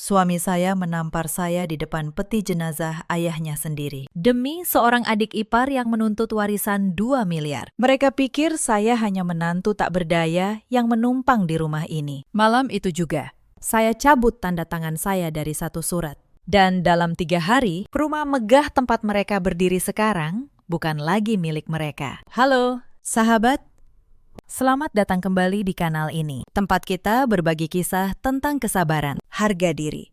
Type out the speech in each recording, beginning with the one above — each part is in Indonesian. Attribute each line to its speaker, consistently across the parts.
Speaker 1: Suami saya menampar saya di depan peti jenazah ayahnya sendiri. Demi seorang adik ipar yang menuntut warisan 2 miliar. Mereka pikir saya hanya menantu tak berdaya yang menumpang di rumah ini. Malam itu juga, saya cabut tanda tangan saya dari satu surat. Dan dalam 3 hari, rumah megah tempat mereka berdiri sekarang bukan lagi milik mereka. Halo, sahabat. Selamat datang kembali di kanal ini, tempat kita berbagi kisah tentang kesabaran, harga diri,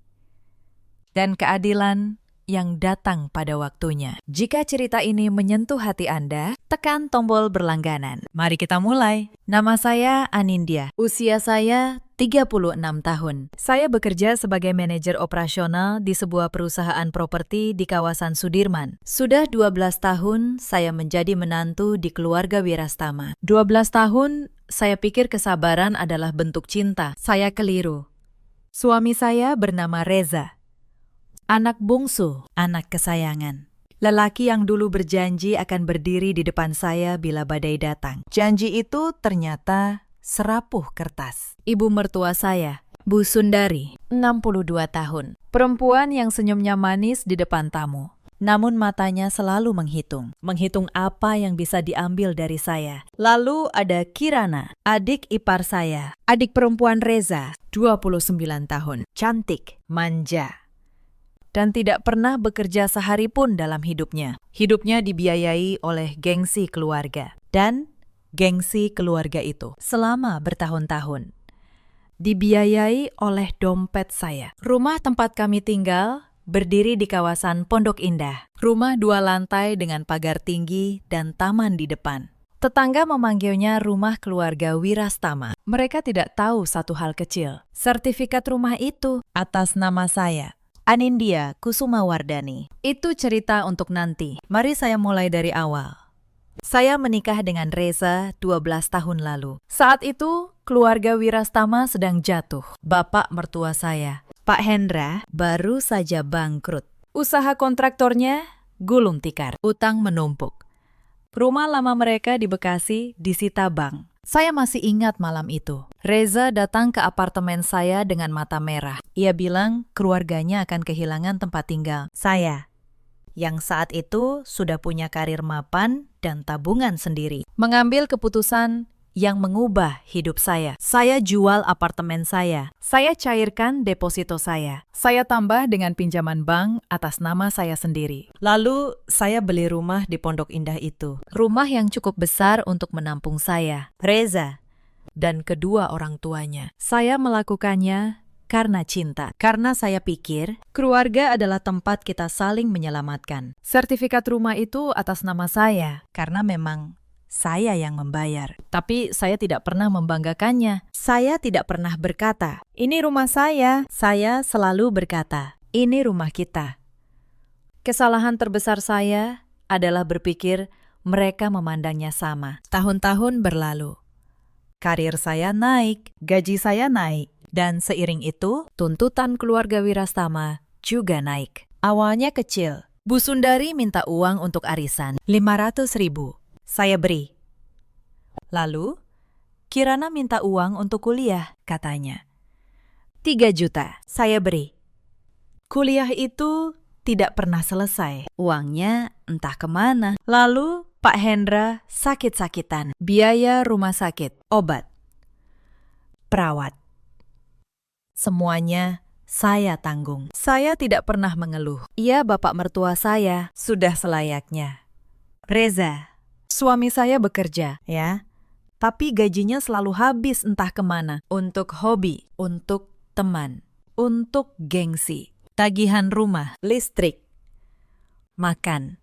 Speaker 1: dan keadilan yang datang pada waktunya. Jika cerita ini menyentuh hati Anda, tekan tombol berlangganan. Mari kita mulai. Nama saya Anindya, usia saya 36 tahun. Saya bekerja sebagai manajer operasional di sebuah perusahaan properti di kawasan Sudirman. Sudah 12 tahun saya menjadi menantu di keluarga Wirastama. 12 tahun saya pikir kesabaran adalah bentuk cinta. Saya keliru. Suami saya bernama Reza. Anak bungsu, anak kesayangan. Lelaki yang dulu berjanji akan berdiri di depan saya bila badai datang. Janji itu ternyata serapuh kertas. Ibu mertua saya, Bu Sundari, 62 tahun. Perempuan yang senyumnya manis di depan tamu. Namun matanya selalu menghitung. Menghitung apa yang bisa diambil dari saya. Lalu ada Kirana, adik ipar saya. Adik perempuan Reza, 29 tahun. Cantik, manja, dan tidak pernah bekerja sehari pun dalam hidupnya. Hidupnya dibiayai oleh gengsi keluarga. Dan gengsi keluarga itu selama bertahun-tahun dibiayai oleh dompet saya. Rumah tempat kami tinggal berdiri di kawasan Pondok Indah. Rumah 2 lantai dengan pagar tinggi dan taman di depan. Tetangga memanggilnya rumah keluarga Wirastama. Mereka tidak tahu satu hal kecil. Sertifikat rumah itu atas nama saya, Anindya Kusumawardani. Itu cerita untuk nanti. Mari saya mulai dari awal. Saya menikah dengan Reza 12 tahun lalu. Saat itu, keluarga Wirastama sedang jatuh. Bapak mertua saya, Pak Hendra, baru saja bangkrut. Usaha kontraktornya gulung tikar, utang menumpuk. Rumah lama mereka di Bekasi disita bank. Saya masih ingat malam itu. Reza datang ke apartemen saya dengan mata merah. Ia bilang keluarganya akan kehilangan tempat tinggal. Saya, yang saat itu sudah punya karir mapan dan tabungan sendiri, mengambil keputusan yang mengubah hidup saya. Saya jual apartemen saya. Saya cairkan deposito saya. Saya tambah dengan pinjaman bank atas nama saya sendiri. Lalu saya beli rumah di Pondok Indah itu. Rumah yang cukup besar untuk menampung saya, Reza, dan kedua orang tuanya. Saya melakukannya karena cinta. Karena saya pikir keluarga adalah tempat kita saling menyelamatkan. Sertifikat rumah itu atas nama saya karena memang saya yang membayar. Tapi saya tidak pernah membanggakannya. Saya tidak pernah berkata, "Ini rumah saya." Saya selalu berkata, "Ini rumah kita." Kesalahan terbesar saya adalah berpikir mereka memandangnya sama. Tahun-tahun berlalu. Karir saya naik, gaji saya naik, dan seiring itu, tuntutan keluarga Wirastama juga naik. Awalnya kecil. Bu Sundari minta uang untuk arisan, 500.000. Saya beri. Lalu, Kirana minta uang untuk kuliah, katanya. 3 juta, saya beri. Kuliah itu tidak pernah selesai. Uangnya entah kemana. Lalu, Pak Hendra sakit-sakitan. Biaya rumah sakit, obat, perawat. Semuanya saya tanggung. Saya tidak pernah mengeluh. Ia bapak mertua saya, sudah selayaknya. Reza, suami saya bekerja, ya. Tapi gajinya selalu habis entah kemana. Untuk hobi, untuk teman, untuk gengsi. Tagihan rumah, listrik, makan,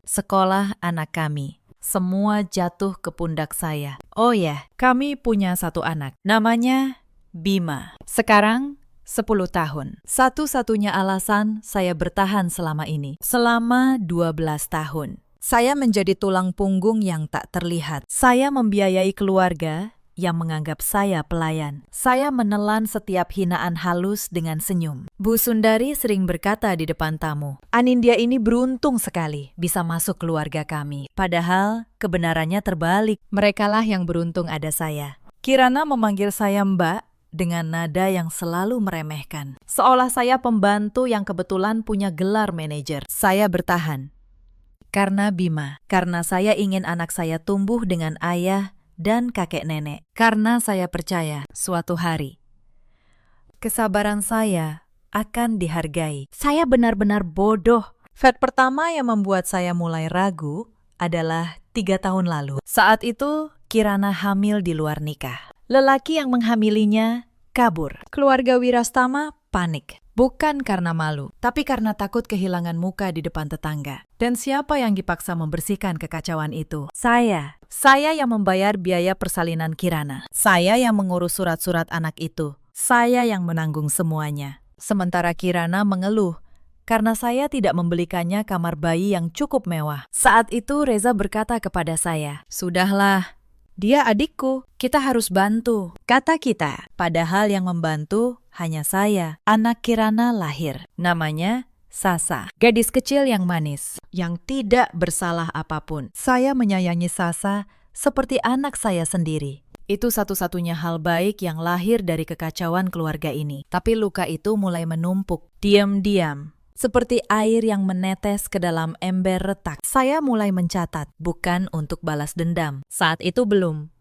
Speaker 1: sekolah anak kami. Semua jatuh ke pundak saya. Oh ya, kami punya satu anak. Namanya Bima. Sekarang 10 tahun. Satu-satunya alasan saya bertahan selama ini. Selama 12 tahun. Saya menjadi tulang punggung yang tak terlihat. Saya membiayai keluarga yang menganggap saya pelayan. Saya menelan setiap hinaan halus dengan senyum. Bu Sundari sering berkata di depan tamu, "Anindya ini beruntung sekali bisa masuk keluarga kami." Padahal kebenarannya terbalik. Merekalah yang beruntung ada saya. Kirana memanggil saya Mbak dengan nada yang selalu meremehkan. Seolah saya pembantu yang kebetulan punya gelar manajer. Saya bertahan. Karena Bima, karena saya ingin anak saya tumbuh dengan ayah dan kakek nenek. Karena saya percaya suatu hari kesabaran saya akan dihargai. Saya benar-benar bodoh. Fact pertama yang membuat saya mulai ragu adalah 3 tahun lalu. Saat itu, Kirana hamil di luar nikah. Lelaki yang menghamilinya kabur. Keluarga Wirastama panik. Bukan karena malu, tapi karena takut kehilangan muka di depan tetangga. Dan siapa yang dipaksa membersihkan kekacauan itu? Saya. Saya yang membayar biaya persalinan Kirana. Saya yang mengurus surat-surat anak itu. Saya yang menanggung semuanya. Sementara Kirana mengeluh karena saya tidak membelikannya kamar bayi yang cukup mewah. Saat itu Reza berkata kepada saya, "Sudahlah, dia adikku, kita harus bantu." Kata kita, padahal yang membantu hanya saya. Anak Kirana lahir. Namanya Sasa, gadis kecil yang manis, yang tidak bersalah apapun. Saya menyayangi Sasa seperti anak saya sendiri. Itu satu-satunya hal baik yang lahir dari kekacauan keluarga ini. Tapi luka itu mulai menumpuk, diam-diam. Seperti air yang menetes ke dalam ember retak. Saya mulai mencatat, bukan untuk balas dendam. Saat itu belum.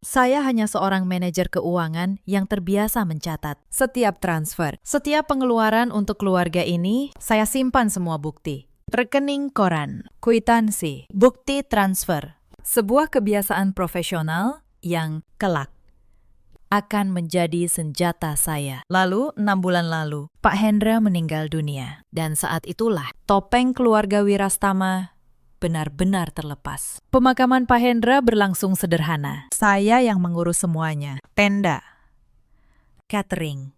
Speaker 1: Saya hanya seorang manajer keuangan yang terbiasa mencatat. Setiap transfer, setiap pengeluaran untuk keluarga ini, saya simpan semua bukti. Rekening koran, kwitansi, bukti transfer. Sebuah kebiasaan profesional yang kelak akan menjadi senjata saya. Lalu, 6 bulan lalu, Pak Hendra meninggal dunia. Dan saat itulah, topeng keluarga Wirastama benar-benar terlepas. Pemakaman Pak Hendra berlangsung sederhana. Saya yang mengurus semuanya. Tenda, catering,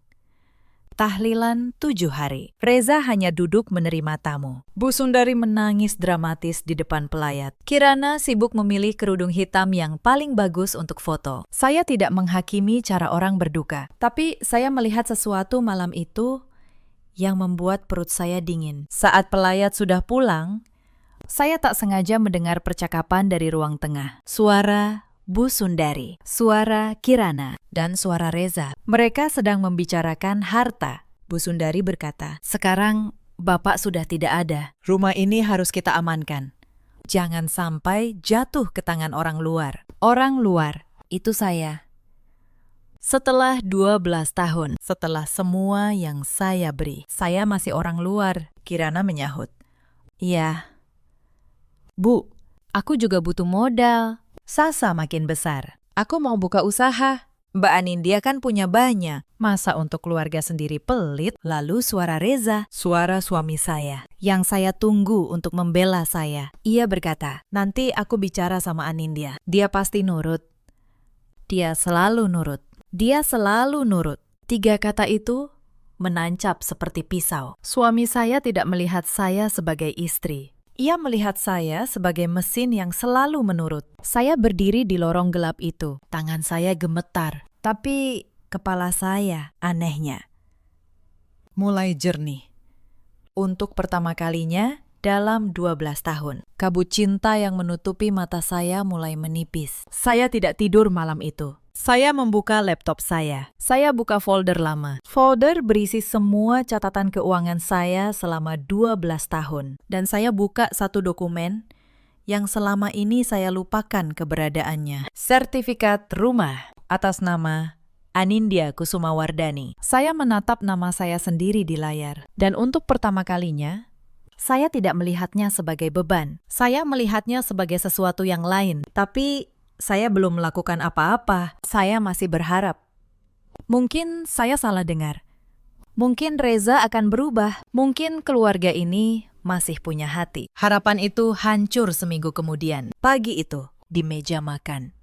Speaker 1: tahlilan 7 hari. Reza hanya duduk menerima tamu. Bu Sundari menangis dramatis di depan pelayat. Kirana sibuk memilih kerudung hitam yang paling bagus untuk foto. Saya tidak menghakimi cara orang berduka, tapi saya melihat sesuatu malam itu yang membuat perut saya dingin. Saat pelayat sudah pulang, saya tak sengaja mendengar percakapan dari ruang tengah. Suara Bu Sundari, suara Kirana, dan suara Reza. Mereka sedang membicarakan harta. Bu Sundari berkata, "Sekarang Bapak sudah tidak ada. Rumah ini harus kita amankan. Jangan sampai jatuh ke tangan orang luar." Orang luar, itu saya. Setelah 12 tahun, setelah semua yang saya beri, saya masih orang luar. Kirana menyahut, "Iya. Bu, aku juga butuh modal." Sasa makin besar. "Aku mau buka usaha. Mbak Anindya kan punya banyak. Masa untuk keluarga sendiri pelit?" Lalu suara Reza, suara suami saya, yang saya tunggu untuk membela saya. Ia berkata, "Nanti aku bicara sama Anindya. Dia pasti nurut." Dia selalu nurut. Dia selalu nurut. 3 kata itu menancap seperti pisau. Suami saya tidak melihat saya sebagai istri. Ia melihat saya sebagai mesin yang selalu menurut. Saya berdiri di lorong gelap itu. Tangan saya gemetar. Tapi kepala saya, anehnya, mulai jernih. Untuk pertama kalinya dalam 12 tahun, kabut cinta yang menutupi mata saya mulai menipis. Saya tidak tidur malam itu. Saya membuka laptop saya. Saya buka folder lama. Folder berisi semua catatan keuangan saya selama 12 tahun. Dan saya buka satu dokumen yang selama ini saya lupakan keberadaannya. Sertifikat rumah atas nama Anindya Kusumawardhani. Saya menatap nama saya sendiri di layar. Dan untuk pertama kalinya, saya tidak melihatnya sebagai beban. Saya melihatnya sebagai sesuatu yang lain. Tapi saya belum melakukan apa-apa. Saya masih berharap. Mungkin saya salah dengar. Mungkin Reza akan berubah. Mungkin keluarga ini masih punya hati. Harapan itu hancur seminggu kemudian. Pagi itu, di meja makan,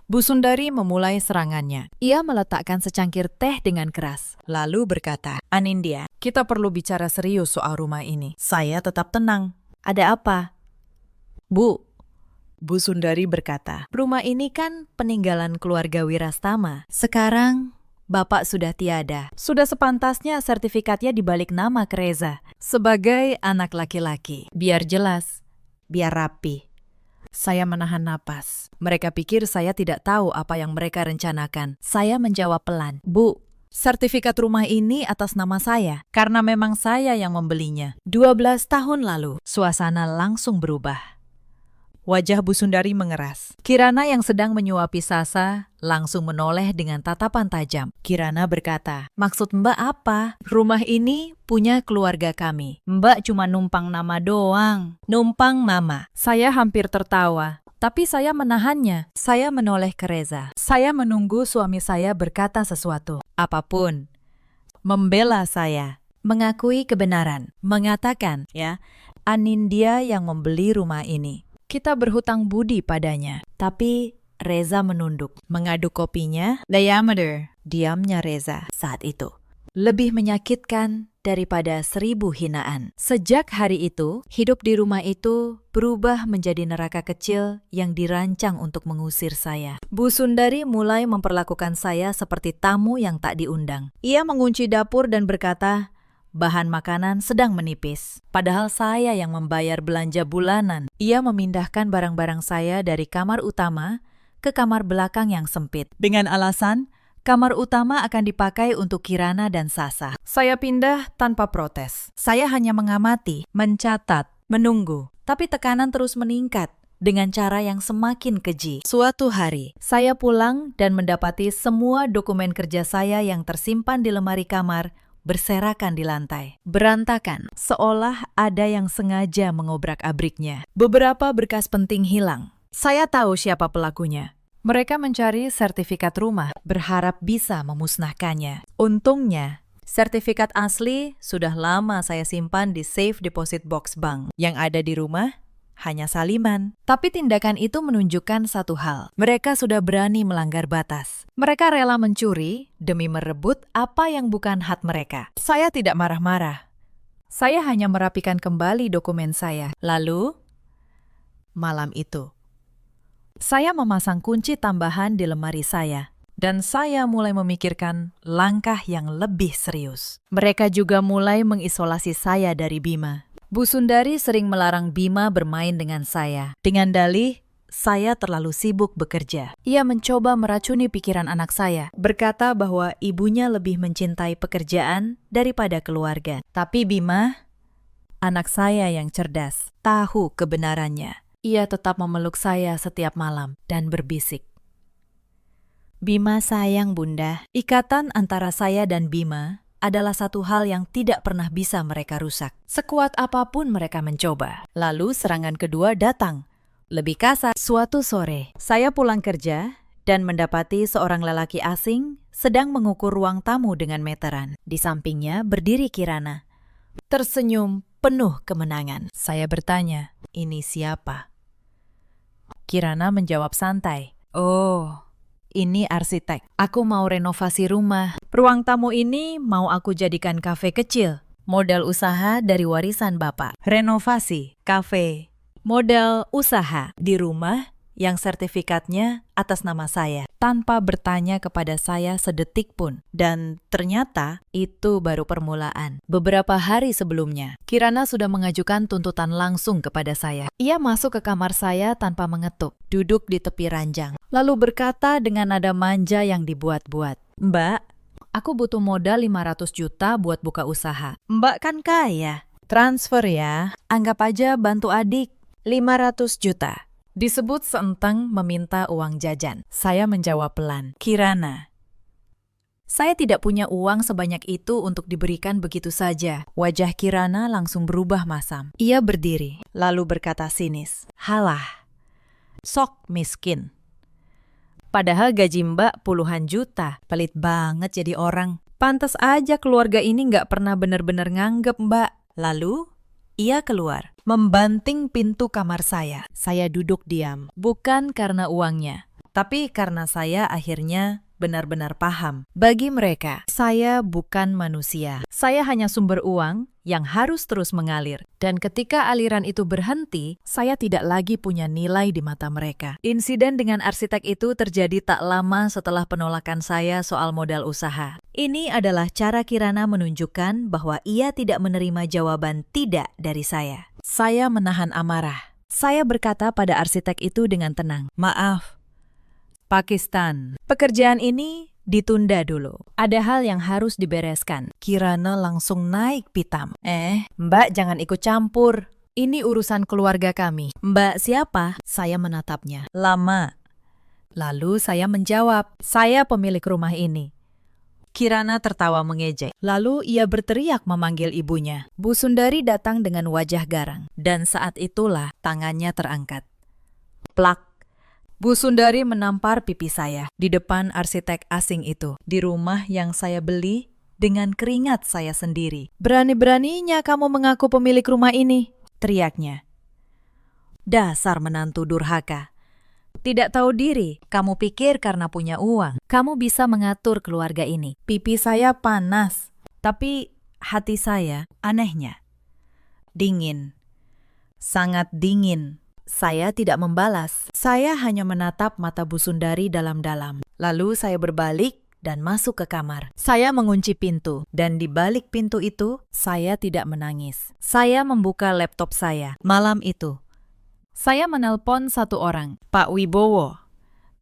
Speaker 1: Bu Sundari memulai serangannya. Ia meletakkan secangkir teh dengan keras, lalu berkata, "Anindya, kita perlu bicara serius soal rumah ini." Saya tetap tenang. "Ada apa?" Bu Sundari berkata, "Rumah ini kan peninggalan keluarga Wirastama. Sekarang Bapak sudah tiada. Sudah sepantasnya sertifikatnya dibalik nama ke Reza sebagai anak laki-laki. Biar jelas, biar rapi." Saya menahan napas. Mereka pikir saya tidak tahu apa yang mereka rencanakan. Saya menjawab pelan, "Bu, sertifikat rumah ini atas nama saya, karena memang saya yang membelinya. 12 tahun lalu." Suasana langsung berubah. Wajah Bu Sundari mengeras. Kirana yang sedang menyuapi Sasa langsung menoleh dengan tatapan tajam. Kirana berkata, "Maksud Mbak apa? Rumah ini punya keluarga kami. Mbak cuma numpang nama doang." "Numpang Mama." Saya hampir tertawa. Tapi saya menahannya. Saya menoleh ke Reza. Saya menunggu suami saya berkata sesuatu. Apapun. Membela saya. Mengakui kebenaran. Mengatakan, Anindya yang membeli rumah ini. Kita berhutang budi padanya. Tapi Reza menunduk. Mengaduk kopinya. "Diameter." Diamnya Reza saat itu lebih menyakitkan daripada 1000 hinaan. Sejak hari itu, hidup di rumah itu berubah menjadi neraka kecil yang dirancang untuk mengusir saya. Bu Sundari mulai memperlakukan saya seperti tamu yang tak diundang. Ia mengunci dapur dan berkata, bahan makanan sedang menipis. Padahal saya yang membayar belanja bulanan. Ia memindahkan barang-barang saya dari kamar utama ke kamar belakang yang sempit. Dengan alasan, kamar utama akan dipakai untuk Kirana dan Sasa. Saya pindah tanpa protes. Saya hanya mengamati, mencatat, menunggu. Tapi tekanan terus meningkat dengan cara yang semakin keji. Suatu hari, saya pulang dan mendapati semua dokumen kerja saya yang tersimpan di lemari kamar berserakan di lantai. Berantakan, seolah ada yang sengaja mengobrak-abriknya. Beberapa berkas penting hilang. Saya tahu siapa pelakunya. Mereka mencari sertifikat rumah, berharap bisa memusnahkannya. Untungnya, sertifikat asli sudah lama saya simpan di safe deposit box bank. Yang ada di rumah hanya saliman. Tapi tindakan itu menunjukkan satu hal. Mereka sudah berani melanggar batas. Mereka rela mencuri demi merebut apa yang bukan hak mereka. Saya tidak marah-marah. Saya hanya merapikan kembali dokumen saya. Lalu, malam itu, saya memasang kunci tambahan di lemari saya. Dan saya mulai memikirkan langkah yang lebih serius. Mereka juga mulai mengisolasi saya dari Bima. Bu Sundari sering melarang Bima bermain dengan saya. Dengan dalih, saya terlalu sibuk bekerja. Ia mencoba meracuni pikiran anak saya, berkata bahwa ibunya lebih mencintai pekerjaan daripada keluarga. Tapi Bima, anak saya yang cerdas, tahu kebenarannya. Ia tetap memeluk saya setiap malam dan berbisik, "Bima sayang Bunda." Ikatan antara saya dan Bima adalah satu hal yang tidak pernah bisa mereka rusak. Sekuat apapun mereka mencoba. Lalu serangan kedua datang. Lebih kasar. Suatu sore, saya pulang kerja dan mendapati seorang lelaki asing sedang mengukur ruang tamu dengan meteran. Di sampingnya berdiri Kirana. Tersenyum penuh kemenangan. Saya bertanya, "Ini siapa?" Kirana menjawab santai, "Oh, ini arsitek. Aku mau renovasi rumah. Ruang tamu ini mau aku jadikan kafe kecil. Modal usaha dari warisan Bapak." Renovasi, kafe, modal usaha di rumah yang sertifikatnya atas nama saya, tanpa bertanya kepada saya sedetik pun. Dan ternyata itu baru permulaan. Beberapa hari sebelumnya, Kirana sudah mengajukan tuntutan langsung kepada saya. Ia masuk ke kamar saya tanpa mengetuk, duduk di tepi ranjang, lalu berkata dengan nada manja yang dibuat-buat, "Mbak, aku butuh modal 500 juta buat buka usaha. Mbak kan kaya. Transfer ya, anggap aja bantu adik. 500 juta. Disebut seentang meminta uang jajan. Saya menjawab pelan, "Kirana, saya tidak punya uang sebanyak itu untuk diberikan begitu saja." Wajah Kirana langsung berubah masam. Ia berdiri, lalu berkata sinis, "Halah, sok miskin. Padahal gaji Mbak puluhan juta. Pelit banget jadi orang. Pantas aja keluarga ini nggak pernah benar-benar nganggep Mbak." Lalu, ia keluar, membanting pintu kamar saya. Saya duduk diam, bukan karena uangnya, tapi karena saya akhirnya benar-benar paham. Bagi mereka, saya bukan manusia. Saya hanya sumber uang yang harus terus mengalir. Dan ketika aliran itu berhenti, saya tidak lagi punya nilai di mata mereka. Insiden dengan arsitek itu terjadi tak lama setelah penolakan saya soal modal usaha. Ini adalah cara Kirana menunjukkan bahwa ia tidak menerima jawaban tidak dari saya. Saya menahan amarah. Saya berkata pada arsitek itu dengan tenang, "Maaf, Pakistan. Pekerjaan ini ditunda dulu. Ada hal yang harus dibereskan." Kirana langsung naik pitam. Mbak jangan ikut campur. Ini urusan keluarga kami." "Mbak siapa?" Saya menatapnya. "Lama." Lalu saya menjawab, "Saya pemilik rumah ini." Kirana tertawa mengejek. Lalu ia berteriak memanggil ibunya. Bu Sundari datang dengan wajah garang. Dan saat itulah tangannya terangkat. Plak. Bu Sundari menampar pipi saya di depan arsitek asing itu. Di rumah yang saya beli dengan keringat saya sendiri. "Berani-beraninya kamu mengaku pemilik rumah ini," teriaknya. "Dasar menantu durhaka. Tidak tahu diri, kamu pikir karena punya uang, kamu bisa mengatur keluarga ini." Pipi saya panas, tapi hati saya anehnya dingin. Sangat dingin. Saya tidak membalas. Saya hanya menatap mata Bu Sundari dalam-dalam. Lalu saya berbalik dan masuk ke kamar. Saya mengunci pintu, dan di balik pintu itu, saya tidak menangis. Saya membuka laptop saya. Malam itu, saya menelpon satu orang, Pak Wibowo,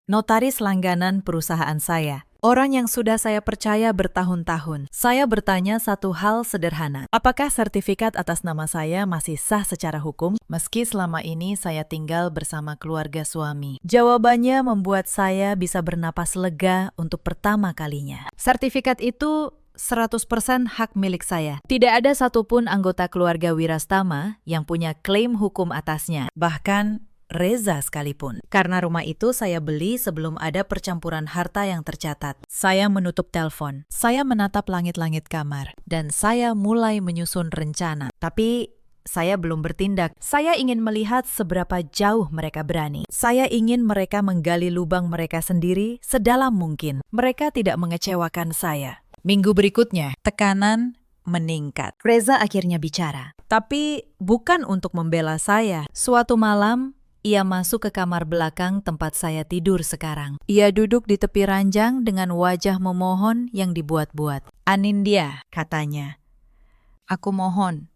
Speaker 1: notaris langganan perusahaan saya. Orang yang sudah saya percaya bertahun-tahun. Saya bertanya satu hal sederhana. Apakah sertifikat atas nama saya masih sah secara hukum, meski selama ini saya tinggal bersama keluarga suami? Jawabannya membuat saya bisa bernapas lega untuk pertama kalinya. Sertifikat itu 100% hak milik saya. Tidak ada satupun anggota keluarga Wirastama yang punya klaim hukum atasnya. Bahkan Reza sekalipun. Karena rumah itu saya beli sebelum ada percampuran harta yang tercatat. Saya menutup telepon. Saya menatap langit-langit kamar. Dan saya mulai menyusun rencana. Tapi saya belum bertindak. Saya ingin melihat seberapa jauh mereka berani. Saya ingin mereka menggali lubang mereka sendiri sedalam mungkin. Mereka tidak mengecewakan saya. Minggu berikutnya, tekanan meningkat. Reza akhirnya bicara. Tapi bukan untuk membela saya. Suatu malam, ia masuk ke kamar belakang tempat saya tidur sekarang. Ia duduk di tepi ranjang dengan wajah memohon yang dibuat-buat. "Anindya," katanya, "aku mohon.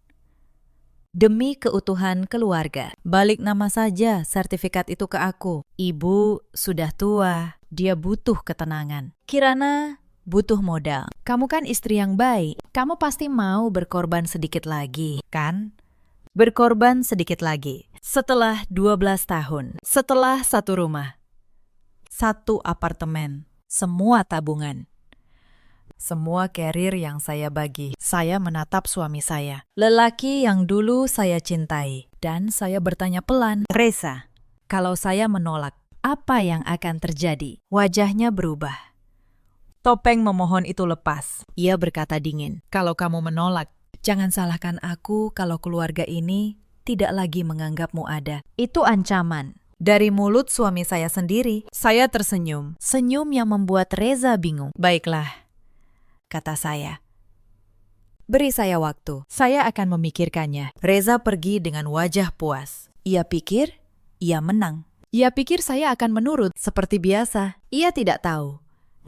Speaker 1: Demi keutuhan keluarga, balik nama saja sertifikat itu ke aku. Ibu sudah tua, dia butuh ketenangan. Kirana butuh modal. Kamu kan istri yang baik, kamu pasti mau berkorban sedikit lagi, kan?" Berkorban sedikit lagi. Setelah 12 tahun, setelah satu rumah, satu apartemen, semua tabungan, semua karir yang saya bagi, saya menatap suami saya, lelaki yang dulu saya cintai, dan saya bertanya pelan, "Reza, kalau saya menolak, apa yang akan terjadi?" Wajahnya berubah. Topeng memohon itu lepas. Ia berkata dingin, "Kalau kamu menolak, jangan salahkan aku kalau keluarga ini tidak lagi menganggapmu ada. Itu ancaman." Dari mulut suami saya sendiri, saya tersenyum. Senyum yang membuat Reza bingung. "Baiklah," kata saya. "Beri saya waktu. Saya akan memikirkannya." Reza pergi dengan wajah puas. Ia pikir, ia menang. Ia pikir saya akan menurut seperti biasa. Ia tidak tahu.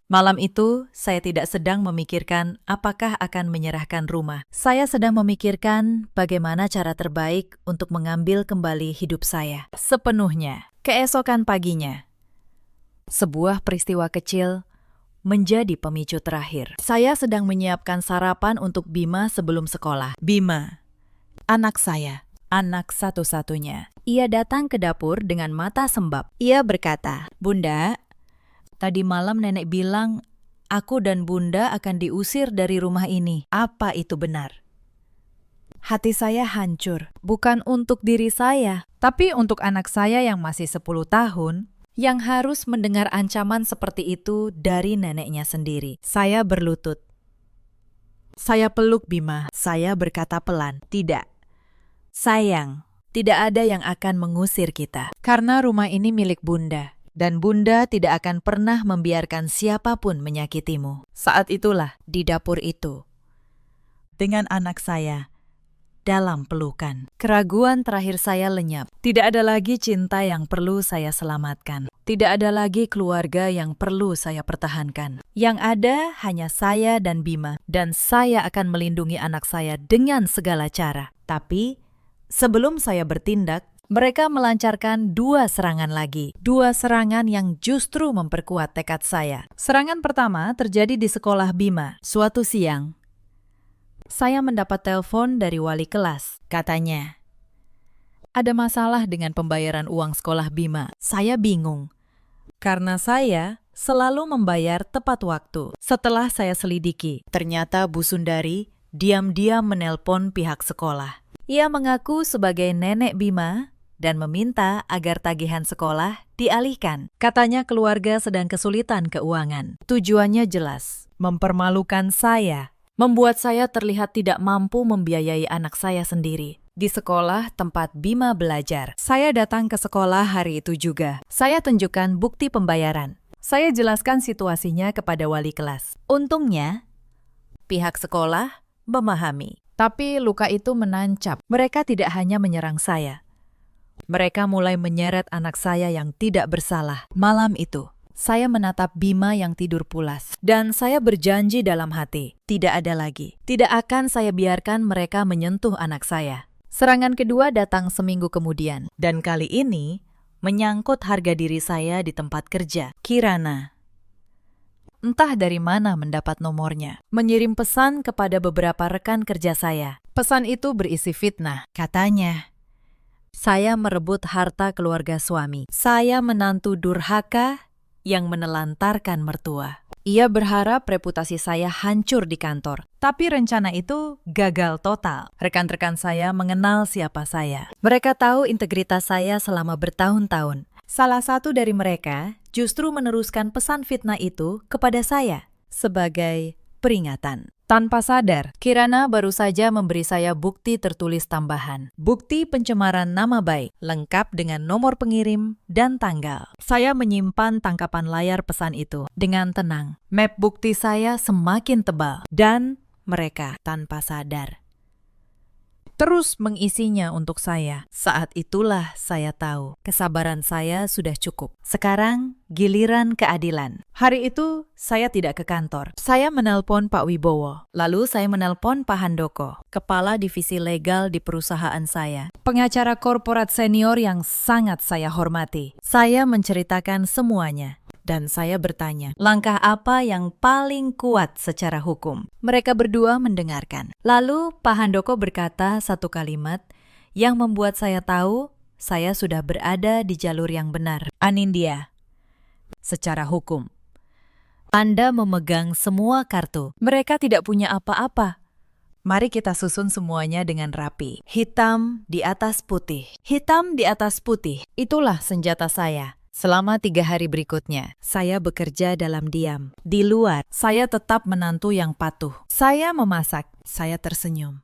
Speaker 1: Malam itu, saya tidak sedang memikirkan apakah akan menyerahkan rumah. Saya sedang memikirkan bagaimana cara terbaik untuk mengambil kembali hidup saya sepenuhnya. Keesokan paginya, sebuah peristiwa kecil menjadi pemicu terakhir. Saya sedang menyiapkan sarapan untuk Bima sebelum sekolah. Bima, anak saya, anak satu-satunya. Ia datang ke dapur dengan mata sembab. Ia berkata, "Bunda, tadi malam nenek bilang, aku dan Bunda akan diusir dari rumah ini. Apa itu benar?" Hati saya hancur, bukan untuk diri saya, tapi untuk anak saya yang masih 10 tahun, yang harus mendengar ancaman seperti itu dari neneknya sendiri. Saya berlutut. Saya peluk Bima. Saya berkata pelan, "Tidak. Sayang, tidak ada yang akan mengusir kita. Karena rumah ini milik Bunda. Dan Bunda tidak akan pernah membiarkan siapapun menyakitimu." Saat itulah, di dapur itu, dengan anak saya dalam pelukan, keraguan terakhir saya lenyap. Tidak ada lagi cinta yang perlu saya selamatkan. Tidak ada lagi keluarga yang perlu saya pertahankan. Yang ada hanya saya dan Bima. Dan saya akan melindungi anak saya dengan segala cara. Tapi sebelum saya bertindak, Mereka melancarkan 2 serangan lagi. 2 serangan yang justru memperkuat tekad saya. Serangan pertama terjadi di sekolah Bima. Suatu siang, saya mendapat telepon dari wali kelas. Katanya, ada masalah dengan pembayaran uang sekolah Bima. Saya bingung, karena saya selalu membayar tepat waktu. Setelah saya selidiki, ternyata Bu Sundari diam-diam menelpon pihak sekolah. Ia mengaku sebagai nenek Bima dan meminta agar tagihan sekolah dialihkan. Katanya keluarga sedang kesulitan keuangan. Tujuannya jelas, mempermalukan saya, membuat saya terlihat tidak mampu membiayai anak saya sendiri. Di sekolah tempat Bima belajar. Saya datang ke sekolah hari itu juga. Saya tunjukkan bukti pembayaran. Saya jelaskan situasinya kepada wali kelas. Untungnya, pihak sekolah memahami. Tapi luka itu menancap. Mereka tidak hanya menyerang saya. Mereka mulai menyeret anak saya yang tidak bersalah. Malam itu, saya menatap Bima yang tidur pulas. Dan saya berjanji dalam hati, tidak ada lagi. Tidak akan saya biarkan mereka menyentuh anak saya. Serangan kedua datang seminggu kemudian. Dan kali ini, menyangkut harga diri saya di tempat kerja. Kirana, entah dari mana mendapat nomornya, mengirim pesan kepada beberapa rekan kerja saya. Pesan itu berisi fitnah. Katanya, saya merebut harta keluarga suami. Saya menantu durhaka yang menelantarkan mertua. Ia berharap reputasi saya hancur di kantor. Tapi rencana itu gagal total. Rekan-rekan saya mengenal siapa saya. Mereka tahu integritas saya selama bertahun-tahun. Salah satu dari mereka justru meneruskan pesan fitnah itu kepada saya sebagai peringatan. Tanpa sadar, Kirana baru saja memberi saya bukti tertulis tambahan. Bukti pencemaran nama baik, lengkap dengan nomor pengirim dan tanggal. Saya menyimpan tangkapan layar pesan itu dengan tenang. Map bukti saya semakin tebal dan mereka tanpa sadar terus mengisinya untuk saya. Saat itulah saya tahu kesabaran saya sudah cukup. Sekarang giliran keadilan. Hari itu saya tidak ke kantor. Saya menelpon Pak Wibowo. Lalu saya menelpon Pak Handoko, kepala divisi legal di perusahaan saya. Pengacara korporat senior yang sangat saya hormati. Saya menceritakan semuanya. Dan saya bertanya, langkah apa yang paling kuat secara hukum? Mereka berdua mendengarkan. Lalu Pak Handoko berkata satu kalimat yang membuat saya tahu saya sudah berada di jalur yang benar. Anindya, secara hukum, Anda memegang semua kartu. Mereka tidak punya apa-apa. Mari kita susun semuanya dengan rapi. Hitam di atas putih. Hitam di atas putih. Itulah senjata saya. Selama 3 hari berikutnya, saya bekerja dalam diam. Di luar, saya tetap menantu yang patuh. Saya memasak, saya tersenyum.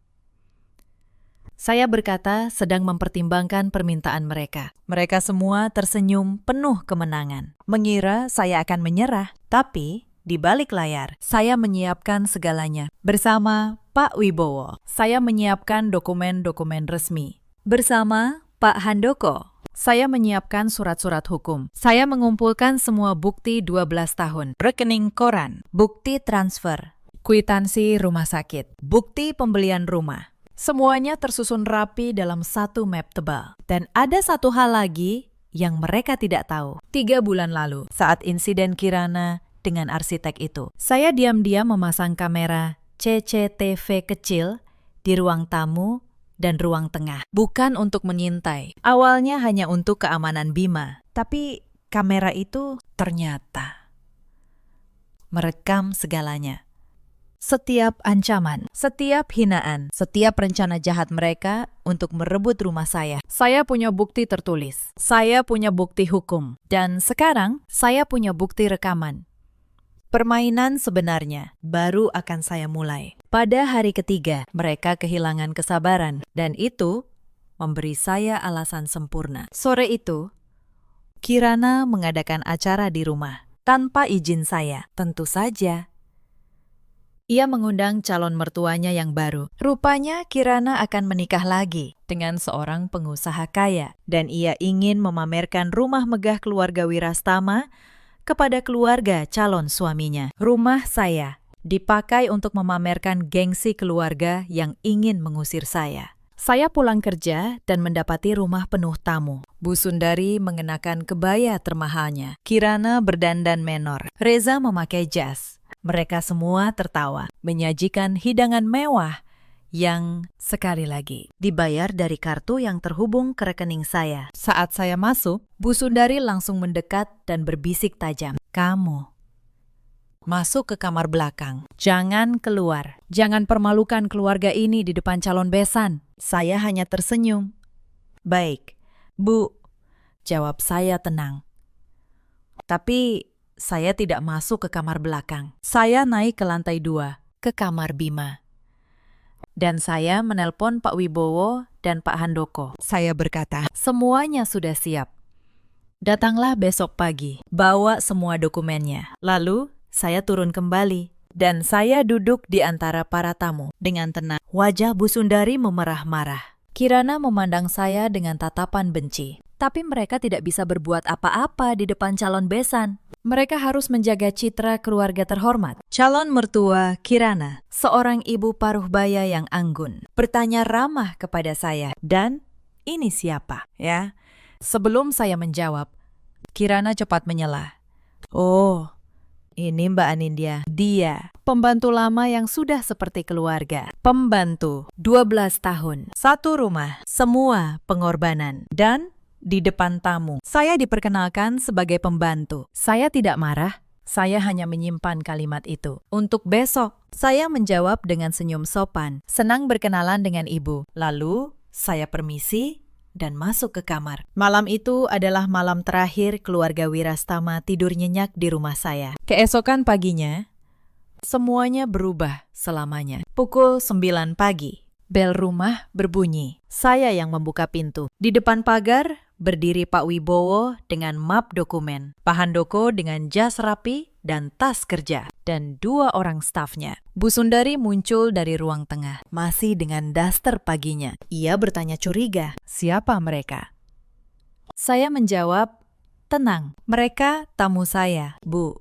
Speaker 1: Saya berkata sedang mempertimbangkan permintaan mereka. Mereka semua tersenyum penuh kemenangan. Mengira saya akan menyerah, tapi di balik layar, saya menyiapkan segalanya. Bersama Pak Wibowo, saya menyiapkan dokumen-dokumen resmi. Bersama Pak Handoko, saya menyiapkan surat-surat hukum. Saya mengumpulkan semua bukti 12 tahun, rekening koran, bukti transfer, kwitansi rumah sakit, bukti pembelian rumah. Semuanya tersusun rapi dalam satu map tebal. Dan ada satu hal lagi yang mereka tidak tahu. 3 bulan lalu, saat insiden Kirana dengan arsitek itu, saya diam-diam memasang kamera CCTV kecil di ruang tamu dan ruang tengah. Bukan untuk menyintai. Awalnya hanya untuk keamanan Bima. Tapi kamera itu ternyata merekam segalanya. Setiap ancaman, setiap hinaan, setiap rencana jahat mereka untuk merebut rumah saya. Saya punya bukti tertulis. Saya punya bukti hukum. Dan sekarang saya punya bukti rekaman. Permainan sebenarnya baru akan saya mulai. Pada hari ketiga, mereka kehilangan kesabaran, dan itu memberi saya alasan sempurna. Sore itu, Kirana mengadakan acara di rumah, tanpa izin saya, tentu saja. Ia mengundang calon mertuanya yang baru. Rupanya Kirana akan menikah lagi dengan seorang pengusaha kaya, dan ia ingin memamerkan rumah megah keluarga Wirastama kepada keluarga calon suaminya. Rumah saya dipakai untuk memamerkan gengsi keluarga yang ingin mengusir saya. Saya pulang kerja dan mendapati rumah penuh tamu. Bu Sundari mengenakan kebaya termahalnya. Kirana berdandan menor. Reza memakai jas. Mereka semua tertawa, menyajikan hidangan mewah yang sekali lagi dibayar dari kartu yang terhubung ke rekening saya. Saat saya masuk, Bu Sundari langsung mendekat dan berbisik tajam. Kamu masuk ke kamar belakang. Jangan keluar. Jangan permalukan keluarga ini di depan calon besan. Saya hanya tersenyum. Baik, Bu, jawab saya tenang. Tapi saya tidak masuk ke kamar belakang. Saya naik ke lantai 2, ke kamar Bima. Dan saya menelpon Pak Wibowo dan Pak Handoko. Saya berkata, semuanya sudah siap. Datanglah besok pagi, bawa semua dokumennya. Lalu, saya turun kembali. Dan saya duduk di antara para tamu. Dengan tenang, wajah Bu Sundari memerah-marah. Kirana memandang saya dengan tatapan benci. Tapi mereka tidak bisa berbuat apa-apa di depan calon besan. Mereka harus menjaga citra keluarga terhormat. Calon mertua Kirana, seorang ibu paruh baya yang anggun, bertanya ramah kepada saya. Dan ini siapa? Ya. Sebelum saya menjawab, Kirana cepat menyela. Oh, ini Mbak Anindya. Dia, pembantu lama yang sudah seperti keluarga. Pembantu, 12 tahun, satu rumah, semua pengorbanan. Dan di depan tamu, saya diperkenalkan sebagai pembantu. Saya tidak marah, saya hanya menyimpan kalimat itu. Untuk besok, saya menjawab dengan senyum sopan, senang berkenalan dengan ibu. Lalu, saya permisi dan masuk ke kamar. Malam itu adalah malam terakhir keluarga Wirastama tidur nyenyak di rumah saya. Keesokan paginya, semuanya berubah selamanya. Pukul 9 pagi, bel rumah berbunyi. Saya yang membuka pintu. Di depan pagar, berdiri Pak Wibowo dengan map dokumen, Pak Handoko dengan jas rapi dan tas kerja, dan 2 orang stafnya. Bu Sundari muncul dari ruang tengah, masih dengan daster paginya. Ia bertanya curiga, siapa mereka? Saya menjawab, tenang, mereka tamu saya, Bu.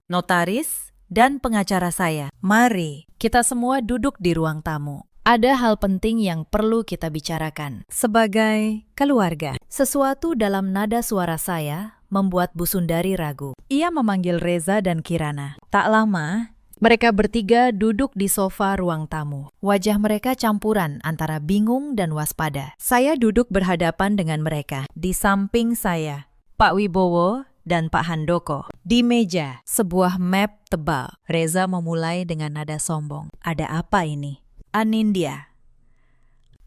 Speaker 1: Notaris dan pengacara saya. Mari, kita semua duduk di ruang tamu. Ada hal penting yang perlu kita bicarakan. Sebagai keluarga, sesuatu dalam nada suara saya membuat Bu Sundari ragu. Ia memanggil Reza dan Kirana. Tak lama, mereka bertiga duduk di sofa ruang tamu. Wajah mereka campuran antara bingung dan waspada. Saya duduk berhadapan dengan mereka. Di samping saya, Pak Wibowo dan Pak Handoko. Di meja, sebuah map tebal. Reza memulai dengan nada sombong. Ada apa ini? Anindya,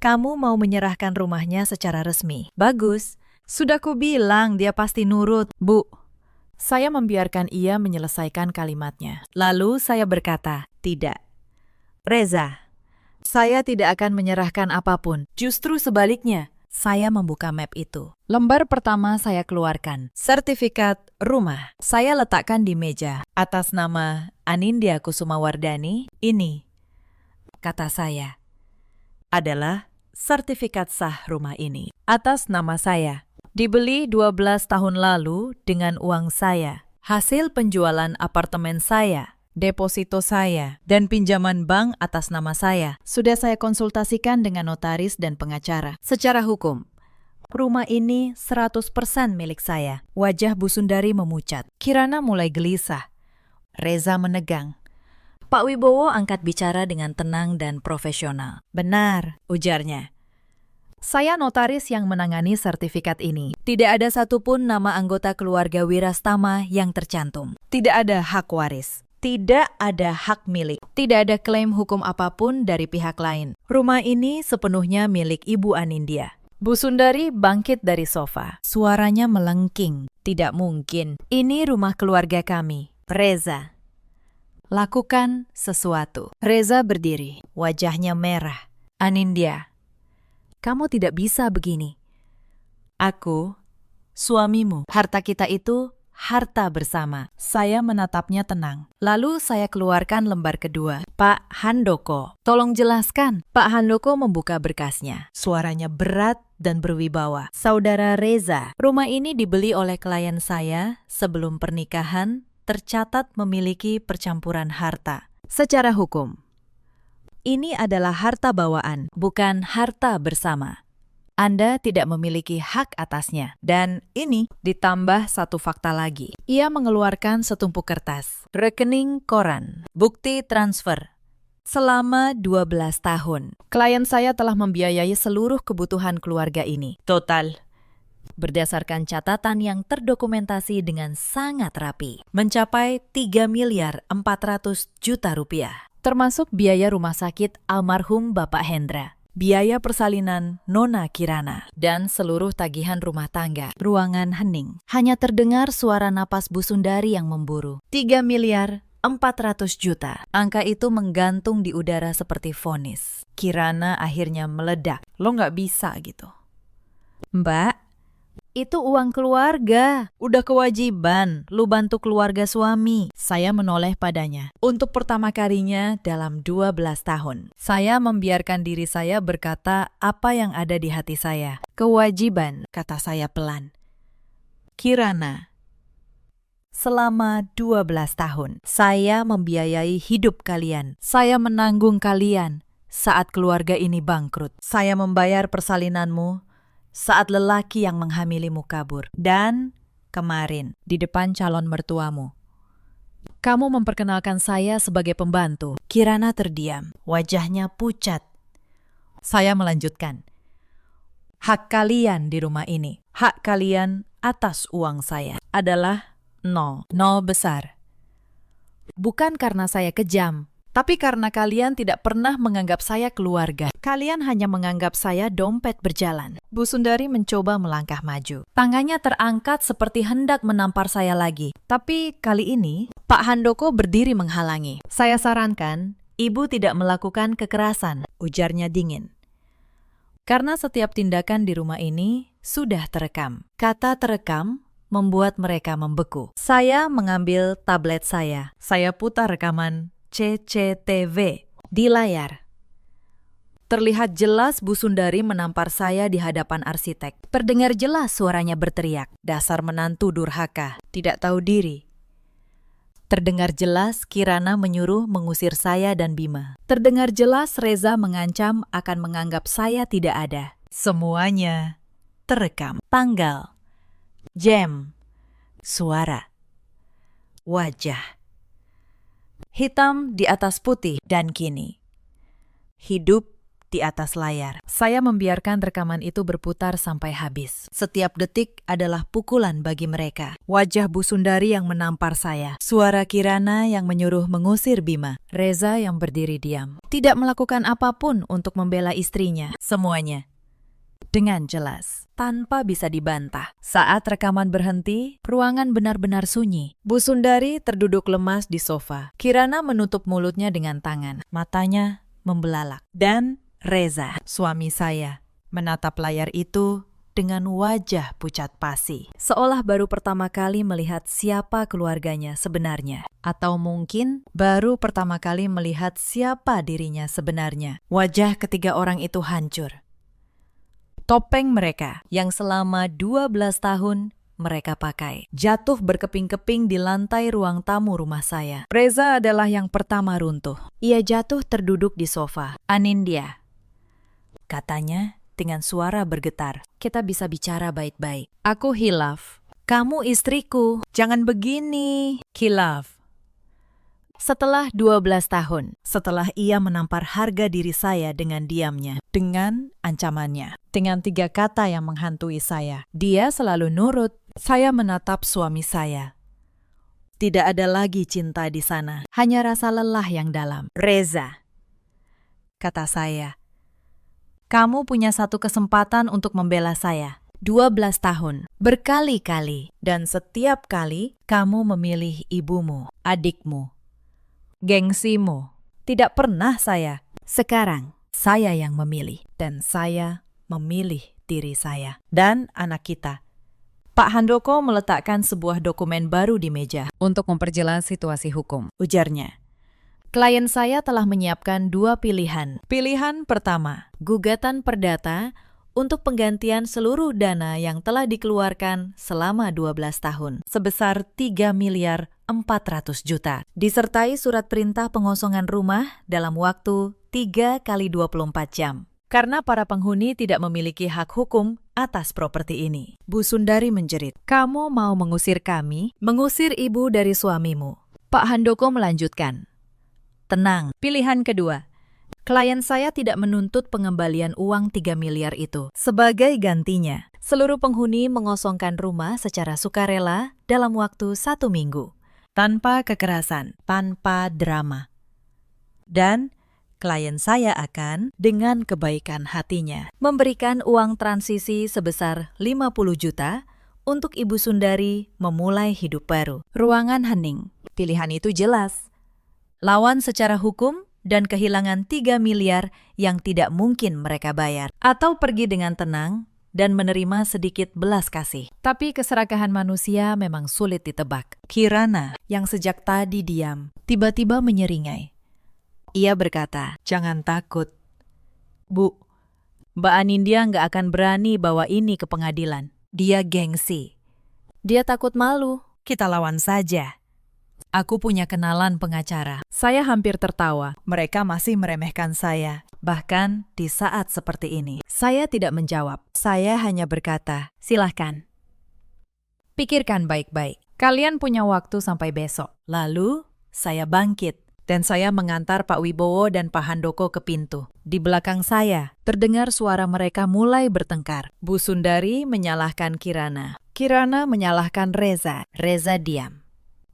Speaker 1: kamu mau menyerahkan rumahnya secara resmi. Bagus, sudah kubilang dia pasti nurut. Bu, saya membiarkan ia menyelesaikan kalimatnya. Lalu saya berkata, tidak. Reza, saya tidak akan menyerahkan apapun. Justru sebaliknya, saya membuka map itu. Lembar pertama saya keluarkan. Sertifikat rumah. Saya letakkan di meja. Atas nama Anindya Kusumawardhani, ini, kata saya, adalah sertifikat sah rumah ini. Atas nama saya. Dibeli 12 tahun lalu dengan uang saya. Hasil penjualan apartemen saya, deposito saya, dan pinjaman bank atas nama saya. Sudah saya konsultasikan dengan notaris dan pengacara. Secara hukum, rumah ini 100% milik saya. Wajah Bu Sundari memucat. Kirana mulai gelisah. Reza menegang. Pak Wibowo angkat bicara dengan tenang dan profesional. Benar, ujarnya. Saya notaris yang menangani sertifikat ini. Tidak ada satupun nama anggota keluarga Wirastama yang tercantum. Tidak ada hak waris. Tidak ada hak milik. Tidak ada klaim hukum apapun dari pihak lain. Rumah ini sepenuhnya milik Ibu Anindya. Bu Sundari bangkit dari sofa. Suaranya melengking. Tidak mungkin. Ini rumah keluarga kami. Reza, lakukan sesuatu. Reza berdiri, wajahnya merah. Anindya, kamu tidak bisa begini. Aku, suamimu. Harta kita itu harta bersama. Saya menatapnya tenang. Lalu saya keluarkan lembar kedua. Pak Handoko, tolong jelaskan. Pak Handoko membuka berkasnya. Suaranya berat dan berwibawa. Saudara Reza, rumah ini dibeli oleh klien saya sebelum pernikahan, tercatat memiliki percampuran harta. Secara hukum, Ini adalah harta bawaan, bukan harta bersama. Anda tidak memiliki hak atasnya. Dan ini ditambah satu fakta lagi. Ia mengeluarkan setumpuk kertas, rekening koran, bukti transfer. Selama 12 tahun, klien saya telah membiayai seluruh kebutuhan keluarga ini. Total, berdasarkan catatan yang terdokumentasi dengan sangat rapi, mencapai 3.400.000.000 rupiah. Termasuk biaya rumah sakit almarhum Bapak Hendra, biaya persalinan Nona Kirana, dan seluruh tagihan rumah tangga. Ruangan hening. Hanya terdengar suara napas Bu Sundari yang memburu. 3.400.000.000. Angka itu menggantung di udara seperti vonis. Kirana akhirnya meledak. Lo nggak bisa gitu. Mbak, itu uang keluarga. Udah kewajiban lu bantu keluarga suami. Saya menoleh padanya. Untuk pertama kalinya dalam 12 tahun, saya membiarkan diri saya berkata apa yang ada di hati saya. Kewajiban, kata saya pelan. Kirana, selama 12 tahun, saya membiayai hidup kalian. Saya menanggung kalian saat keluarga ini bangkrut. Saya membayar persalinanmu saat lelaki yang menghamilimu kabur. Dan kemarin, di depan calon mertuamu, kamu memperkenalkan saya sebagai pembantu. Kirana terdiam, wajahnya pucat. Saya melanjutkan. Hak kalian di rumah ini, hak kalian atas uang saya adalah nol. Nol besar. Bukan karena saya kejam, tapi karena kalian tidak pernah menganggap saya keluarga. Kalian hanya menganggap saya dompet berjalan. Bu Sundari mencoba melangkah maju. Tangannya terangkat seperti hendak menampar saya lagi. Tapi kali ini, Pak Handoko berdiri menghalangi. Saya sarankan, Ibu tidak melakukan kekerasan, ujarnya dingin. Karena setiap tindakan di rumah ini sudah terekam. Kata terekam membuat mereka membeku. Saya mengambil tablet saya. Saya putar rekaman CCTV di layar. Terlihat jelas Bu Sundari menampar saya di hadapan arsitek. Terdengar jelas suaranya berteriak, dasar menantu durhaka, tidak tahu diri. Terdengar jelas Kirana menyuruh mengusir saya dan Bima. Terdengar jelas Reza mengancam akan menganggap saya tidak ada. Semuanya terekam. Tanggal, jam, suara, wajah. Hitam di atas putih dan kini hidup di atas layar. Saya membiarkan rekaman itu berputar sampai habis. Setiap detik adalah pukulan bagi mereka. Wajah Bu Sundari yang menampar saya. Suara Kirana yang menyuruh mengusir Bima. Reza yang berdiri diam. Tidak melakukan apapun untuk membela istrinya. Semuanya dengan jelas, tanpa bisa dibantah. Saat rekaman berhenti, ruangan benar-benar sunyi. Bu Sundari terduduk lemas di sofa. Kirana menutup mulutnya dengan tangan. Matanya membelalak. Dan Reza, suami saya, menatap layar itu dengan wajah pucat pasi. Seolah baru pertama kali melihat siapa keluarganya sebenarnya. Atau mungkin baru pertama kali melihat siapa dirinya sebenarnya. Wajah ketiga orang itu hancur. Topeng mereka yang selama 12 tahun mereka pakai jatuh berkeping-keping di lantai ruang tamu rumah saya. Reza adalah yang pertama runtuh. Ia jatuh terduduk di sofa. Anindya, katanya dengan suara bergetar. Kita bisa bicara baik-baik. Aku hilaf. Kamu istriku. Jangan begini. Khilaf. Setelah 12 tahun, setelah ia menampar harga diri saya dengan diamnya, dengan ancamannya, dengan 3 kata yang menghantui saya, dia selalu nurut. Saya menatap suami saya. Tidak ada lagi cinta di sana, hanya rasa lelah yang dalam. Reza, kata saya, kamu punya satu kesempatan untuk membela saya. 12 tahun, berkali-kali, dan setiap kali kamu memilih ibumu, adikmu, gengsimu. Tidak pernah saya. Sekarang, saya yang memilih. Dan saya memilih diri saya. Dan anak kita. Pak Handoko meletakkan sebuah dokumen baru di meja untuk memperjelas situasi hukum. Ujarnya, klien saya telah menyiapkan 2 pilihan. Pilihan pertama, gugatan perdata untuk penggantian seluruh dana yang telah dikeluarkan selama 12 tahun, sebesar 3 miliar 400 juta, disertai surat perintah pengosongan rumah dalam waktu 3 kali 24 jam. Karena para penghuni tidak memiliki hak hukum atas properti ini. Bu Sundari menjerit, "Kamu mau mengusir kami? Mengusir ibu dari suamimu." Pak Handoko melanjutkan, "Tenang, pilihan kedua. Klien saya tidak menuntut pengembalian uang 3 miliar itu. Sebagai gantinya, seluruh penghuni mengosongkan rumah secara sukarela dalam waktu 1 minggu. Tanpa kekerasan, tanpa drama. Dan klien saya akan, dengan kebaikan hatinya, memberikan uang transisi sebesar 50 juta untuk Ibu Sundari memulai hidup baru." Ruangan hening. Pilihan itu jelas. Lawan secara hukum dan kehilangan 3 miliar yang tidak mungkin mereka bayar. Atau pergi dengan tenang dan menerima sedikit belas kasih. Tapi keserakahan manusia memang sulit ditebak. Kirana, yang sejak tadi diam, tiba-tiba menyeringai. Ia berkata, "Jangan takut. Bu, Mbak Anindya nggak akan berani bawa ini ke pengadilan. Dia gengsi. Dia takut malu. Kita lawan saja. Aku punya kenalan pengacara. Saya hampir tertawa. Mereka masih meremehkan saya. Bahkan di saat seperti ini. Saya tidak menjawab. Saya hanya berkata, silahkan. Pikirkan baik-baik. Kalian punya waktu sampai besok." Lalu, saya bangkit. Dan saya mengantar Pak Wibowo dan Pak Handoko ke pintu. Di belakang saya, terdengar suara mereka mulai bertengkar. Bu Sundari menyalahkan Kirana. Kirana menyalahkan Reza. Reza diam.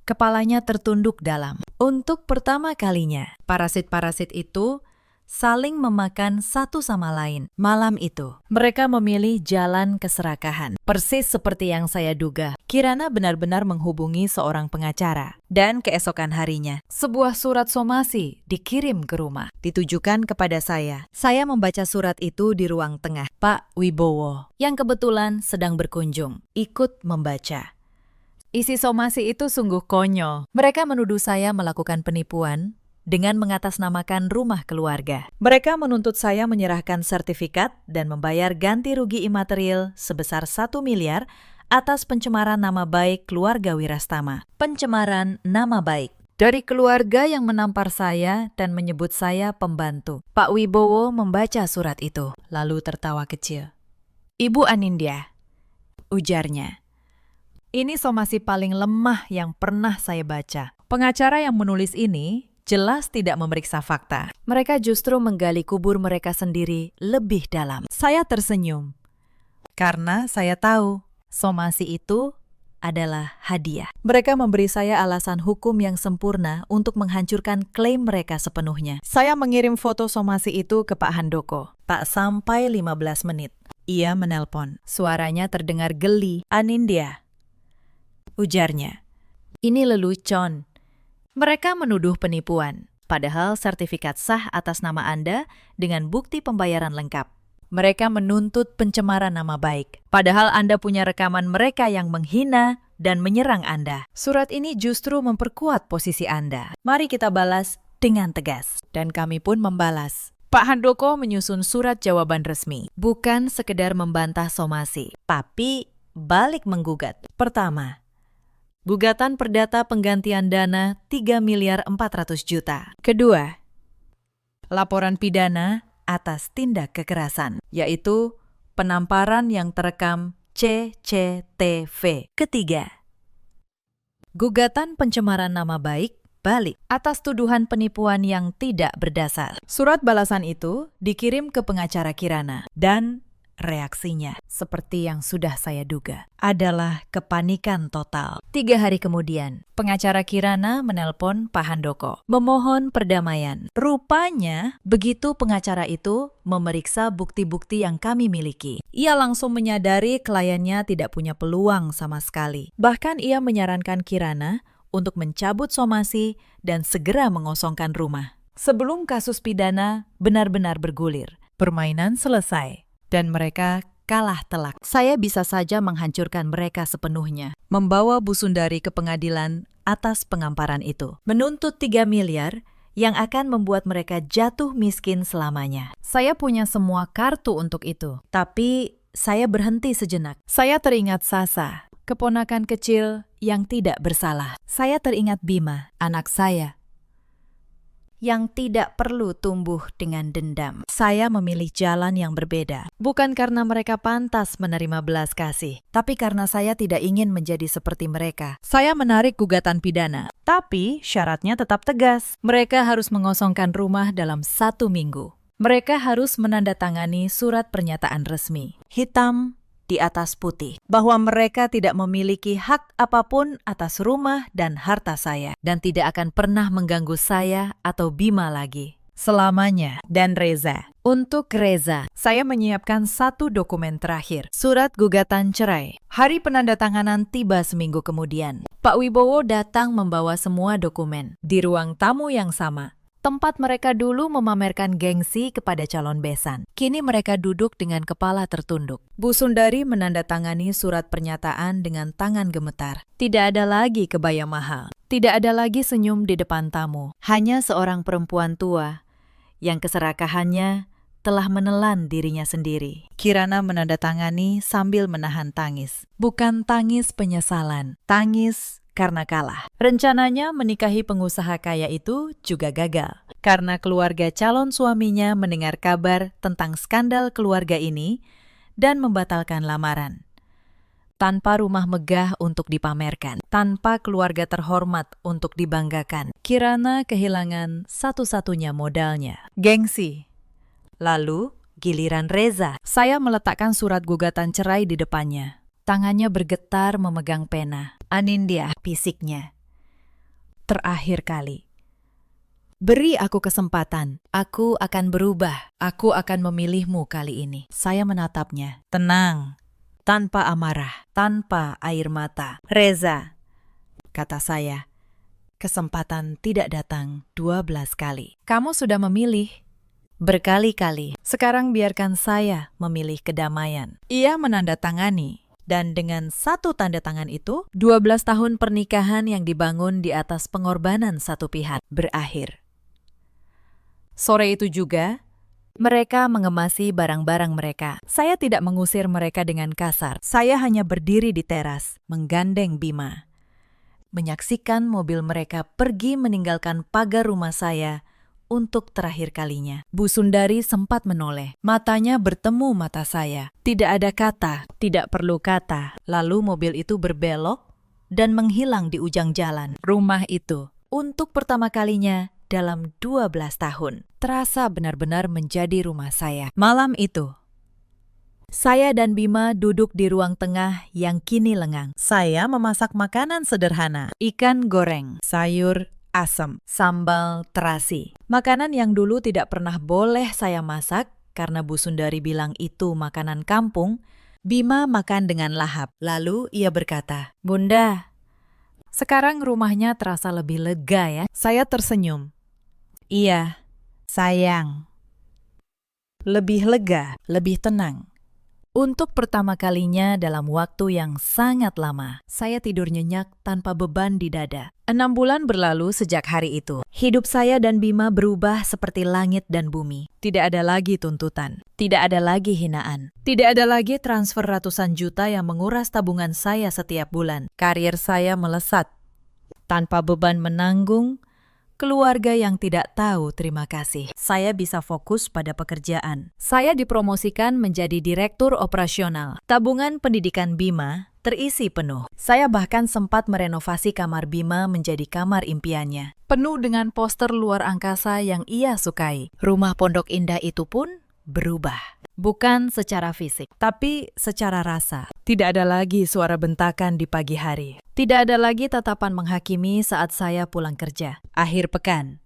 Speaker 1: Kepalanya tertunduk dalam. Untuk pertama kalinya, parasit-parasit itu saling memakan satu sama lain. Malam itu, mereka memilih jalan keserakahan. Persis seperti yang saya duga. Kirana benar-benar menghubungi seorang pengacara. Dan keesokan harinya, sebuah surat somasi dikirim ke rumah. Ditujukan kepada saya. Saya membaca surat itu di ruang tengah. Pak Wibowo, yang kebetulan sedang berkunjung, ikut membaca. Isi somasi itu sungguh konyol. Mereka menuduh saya melakukan penipuan dengan mengatasnamakan rumah keluarga. Mereka menuntut saya menyerahkan sertifikat dan membayar ganti rugi imaterial sebesar 1 miliar atas pencemaran nama baik keluarga Wirastama. Pencemaran nama baik dari keluarga yang menampar saya dan menyebut saya pembantu. Pak Wibowo membaca surat itu, lalu tertawa kecil. "Ibu Anindya," ujarnya, "ini somasi paling lemah yang pernah saya baca. Pengacara yang menulis ini jelas tidak memeriksa fakta. Mereka justru menggali kubur mereka sendiri lebih dalam." Saya tersenyum. Karena saya tahu somasi itu adalah hadiah. Mereka memberi saya alasan hukum yang sempurna untuk menghancurkan klaim mereka sepenuhnya. Saya mengirim foto somasi itu ke Pak Handoko. Tak sampai 15 menit, ia menelpon. Suaranya terdengar geli. "Anindya," ujarnya, "ini lelucon. Mereka menuduh penipuan, padahal sertifikat sah atas nama Anda dengan bukti pembayaran lengkap. Mereka menuntut pencemaran nama baik, padahal Anda punya rekaman mereka yang menghina dan menyerang Anda. Surat ini justru memperkuat posisi Anda. Mari kita balas dengan tegas." Dan kami pun membalas. Pak Handoko menyusun surat jawaban resmi, bukan sekedar membantah somasi, tapi balik menggugat. Pertama, gugatan perdata penggantian dana 3 miliar 400 juta. Kedua, laporan pidana atas tindak kekerasan, yaitu penamparan yang terekam CCTV. Ketiga, gugatan pencemaran nama baik balik atas tuduhan penipuan yang tidak berdasar. Surat balasan itu dikirim ke pengacara Kirana dan reaksinya, seperti yang sudah saya duga, adalah kepanikan total. 3 hari kemudian, pengacara Kirana menelpon Pak Handoko, memohon perdamaian. Rupanya, begitu pengacara itu memeriksa bukti-bukti yang kami miliki, ia langsung menyadari kliennya tidak punya peluang sama sekali. Bahkan ia menyarankan Kirana untuk mencabut somasi dan segera mengosongkan rumah. Sebelum kasus pidana benar-benar bergulir, permainan selesai. Dan mereka kalah telak. Saya bisa saja menghancurkan mereka sepenuhnya. Membawa Bu Sundari ke pengadilan atas pengamparan itu. Menuntut 3 miliar yang akan membuat mereka jatuh miskin selamanya. Saya punya semua kartu untuk itu. Tapi saya berhenti sejenak. Saya teringat Sasa, keponakan kecil yang tidak bersalah. Saya teringat Bima, anak saya, yang tidak perlu tumbuh dengan dendam. Saya memilih jalan yang berbeda. Bukan karena mereka pantas menerima belas kasih, tapi karena saya tidak ingin menjadi seperti mereka. Saya menarik gugatan pidana, tapi syaratnya tetap tegas. Mereka harus mengosongkan rumah dalam 1 minggu. Mereka harus menandatangani surat pernyataan resmi, hitam di atas putih, bahwa mereka tidak memiliki hak apapun atas rumah dan harta saya, dan tidak akan pernah mengganggu saya atau Bima lagi. Selamanya. Dan Reza. Untuk Reza, saya menyiapkan 1 dokumen terakhir, surat gugatan cerai. Hari penandatanganan tiba seminggu kemudian. Pak Wibowo datang membawa semua dokumen. Di ruang tamu yang sama, tempat mereka dulu memamerkan gengsi kepada calon besan. Kini mereka duduk dengan kepala tertunduk. Bu Sundari menandatangani surat pernyataan dengan tangan gemetar. Tidak ada lagi kebaya mahal. Tidak ada lagi senyum di depan tamu. Hanya seorang perempuan tua yang keserakahannya telah menelan dirinya sendiri. Kirana menandatangani sambil menahan tangis. Bukan tangis penyesalan, tangis karena kalah. Rencananya menikahi pengusaha kaya itu juga gagal, karena keluarga calon suaminya mendengar kabar tentang skandal keluarga ini dan membatalkan lamaran. Tanpa rumah megah untuk dipamerkan, tanpa keluarga terhormat untuk dibanggakan, Kirana kehilangan satu-satunya modalnya, gengsi. Lalu, giliran Reza. Saya meletakkan surat gugatan cerai di depannya. Tangannya bergetar memegang pena. Anindya, fisiknya. Terakhir kali. Beri aku kesempatan. Aku akan berubah. Aku akan memilihmu kali ini. Saya menatapnya. Tenang. Tanpa amarah. Tanpa air mata. Reza, kata saya. Kesempatan tidak datang 12 kali. Kamu sudah memilih berkali-kali. Sekarang biarkan saya memilih kedamaian. Ia menandatangani. Dan dengan 1 tanda tangan itu, 12 tahun pernikahan yang dibangun di atas pengorbanan satu pihak berakhir. Sore itu juga, mereka mengemasi barang-barang mereka. Saya tidak mengusir mereka dengan kasar. Saya hanya berdiri di teras, menggandeng Bima. Menyaksikan mobil mereka pergi meninggalkan pagar rumah saya untuk terakhir kalinya. Bu Sundari sempat menoleh. Matanya bertemu mata saya. Tidak ada kata, tidak perlu kata. Lalu mobil itu berbelok dan menghilang di ujung jalan. Rumah itu, untuk pertama kalinya dalam 12 tahun, terasa benar-benar menjadi rumah saya. Malam itu, saya dan Bima duduk di ruang tengah yang kini lengang. Saya memasak makanan sederhana, ikan goreng, sayur asam, sambal terasi. Makanan yang dulu tidak pernah boleh saya masak karena Bu Sundari bilang itu makanan kampung. Bima makan dengan lahap. Lalu ia berkata, "Bunda, sekarang rumahnya terasa lebih lega ya." Saya tersenyum. Iya, sayang. Lebih lega, lebih tenang. Untuk pertama kalinya dalam waktu yang sangat lama, saya tidur nyenyak tanpa beban di dada. 6 bulan berlalu sejak hari itu. Hidup saya dan Bima berubah seperti langit dan bumi. Tidak ada lagi tuntutan. Tidak ada lagi hinaan. Tidak ada lagi transfer ratusan juta yang menguras tabungan saya setiap bulan. Karir saya melesat. Tanpa beban menanggung, keluarga yang tidak tahu terima kasih. Saya bisa fokus pada pekerjaan. Saya dipromosikan menjadi direktur operasional. Tabungan pendidikan Bima terisi penuh. Saya bahkan sempat merenovasi kamar Bima menjadi kamar impiannya. Penuh dengan poster luar angkasa yang ia sukai. Rumah pondok indah itu pun berubah. Bukan secara fisik, tapi secara rasa. Tidak ada lagi suara bentakan di pagi hari. Tidak ada lagi tatapan menghakimi saat saya pulang kerja. Akhir pekan,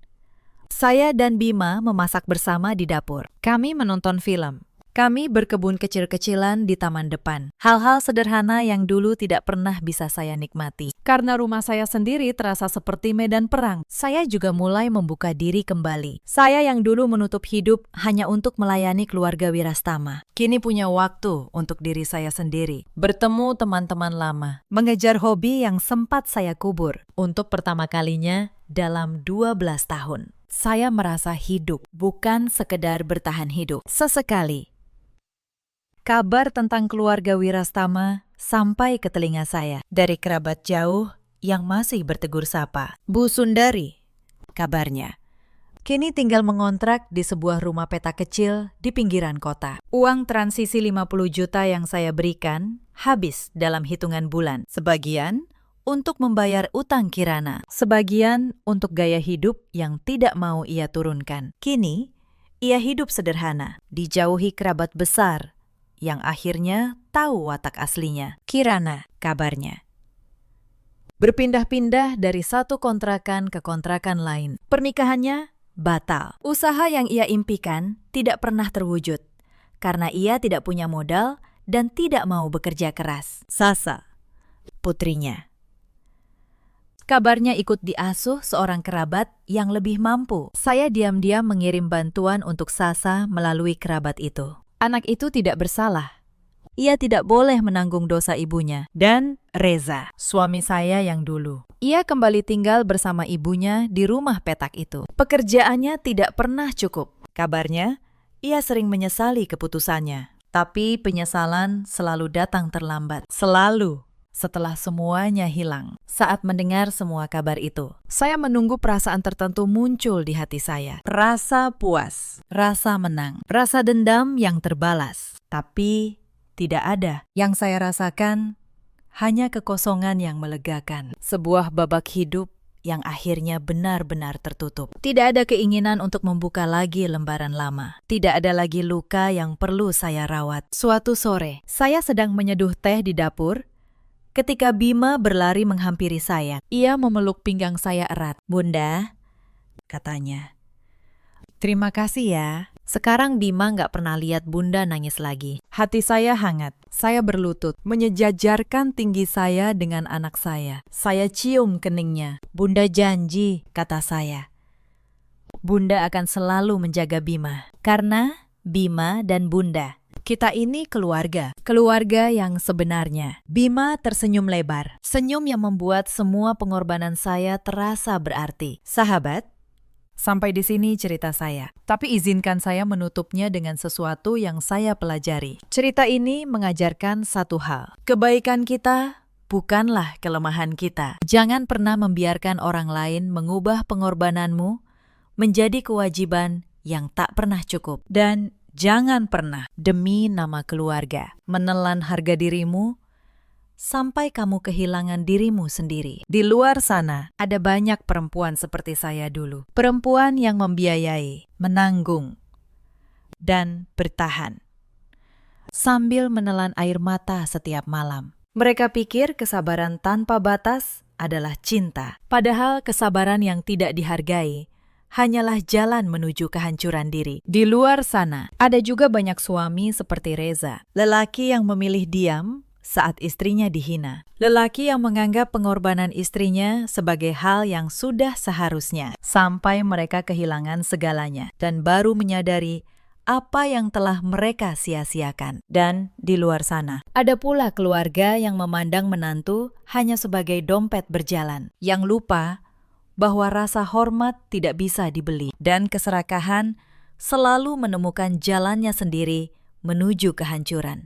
Speaker 1: saya dan Bima memasak bersama di dapur. Kami menonton film. Kami berkebun kecil-kecilan di taman depan. Hal-hal sederhana yang dulu tidak pernah bisa saya nikmati. Karena rumah saya sendiri terasa seperti medan perang, saya juga mulai membuka diri kembali. Saya yang dulu menutup hidup hanya untuk melayani keluarga Wirastama, kini punya waktu untuk diri saya sendiri. Bertemu teman-teman lama, mengejar hobi yang sempat saya kubur untuk pertama kalinya dalam 12 tahun. Saya merasa hidup, bukan sekedar bertahan hidup. Sesekali, kabar tentang keluarga Wirastama sampai ke telinga saya dari kerabat jauh yang masih bertegur sapa. Bu Sundari, kabarnya, kini tinggal mengontrak di sebuah rumah petak kecil di pinggiran kota. Uang transisi 50 juta yang saya berikan habis dalam hitungan bulan. Sebagian untuk membayar utang kirana, sebagian untuk gaya hidup yang tidak mau ia turunkan. Kini, ia hidup sederhana, dijauhi kerabat besar yang akhirnya tahu watak aslinya. Kirana, kabarnya, berpindah-pindah dari satu kontrakan ke kontrakan lain. Pernikahannya batal. Usaha yang ia impikan tidak pernah terwujud karena ia tidak punya modal dan tidak mau bekerja keras. Sasa, putrinya, kabarnya ikut diasuh seorang kerabat yang lebih mampu. Saya diam-diam mengirim bantuan untuk Sasa melalui kerabat itu. Anak itu tidak bersalah. Ia tidak boleh menanggung dosa ibunya. Dan Reza, suami saya yang dulu. Ia kembali tinggal bersama ibunya di rumah petak itu. Pekerjaannya tidak pernah cukup. Kabarnya, ia sering menyesali keputusannya. Tapi penyesalan selalu datang terlambat. Selalu. Setelah semuanya hilang. Saat mendengar semua kabar itu, saya menunggu perasaan tertentu muncul di hati saya. Rasa puas, rasa menang, rasa dendam yang terbalas. Tapi tidak ada. Yang saya rasakan hanya kekosongan yang melegakan. Sebuah babak hidup yang akhirnya benar-benar tertutup. Tidak ada keinginan untuk membuka lagi lembaran lama. Tidak ada lagi luka yang perlu saya rawat. Suatu sore, saya sedang menyeduh teh di dapur ketika Bima berlari menghampiri saya. Ia memeluk pinggang saya erat. "Bunda," katanya, "terima kasih ya. Sekarang Bima nggak pernah lihat Bunda nangis lagi." Hati saya hangat. Saya berlutut, menyejajarkan tinggi saya dengan anak saya. Saya cium keningnya. "Bunda janji," kata saya, "Bunda akan selalu menjaga Bima. Karena Bima dan Bunda, kita ini keluarga. Keluarga yang sebenarnya." Bima tersenyum lebar. Senyum yang membuat semua pengorbanan saya terasa berarti. Sahabat, sampai di sini cerita saya. Tapi izinkan saya menutupnya dengan sesuatu yang saya pelajari. Cerita ini mengajarkan satu hal. Kebaikan kita bukanlah kelemahan kita. Jangan pernah membiarkan orang lain mengubah pengorbananmu menjadi kewajiban yang tak pernah cukup. Dan jangan pernah demi nama keluarga menelan harga dirimu sampai kamu kehilangan dirimu sendiri. Di luar sana ada banyak perempuan seperti saya dulu. Perempuan yang membiayai, menanggung, dan bertahan sambil menelan air mata setiap malam. Mereka pikir kesabaran tanpa batas adalah cinta. Padahal kesabaran yang tidak dihargai hanyalah jalan menuju kehancuran diri. Di luar sana, ada juga banyak suami seperti Reza. Lelaki yang memilih diam saat istrinya dihina. Lelaki yang menganggap pengorbanan istrinya sebagai hal yang sudah seharusnya. Sampai mereka kehilangan segalanya. Dan baru menyadari apa yang telah mereka sia-siakan. Dan di luar sana, ada pula keluarga yang memandang menantu hanya sebagai dompet berjalan. Yang lupa bahwa rasa hormat tidak bisa dibeli dan keserakahan selalu menemukan jalannya sendiri menuju kehancuran.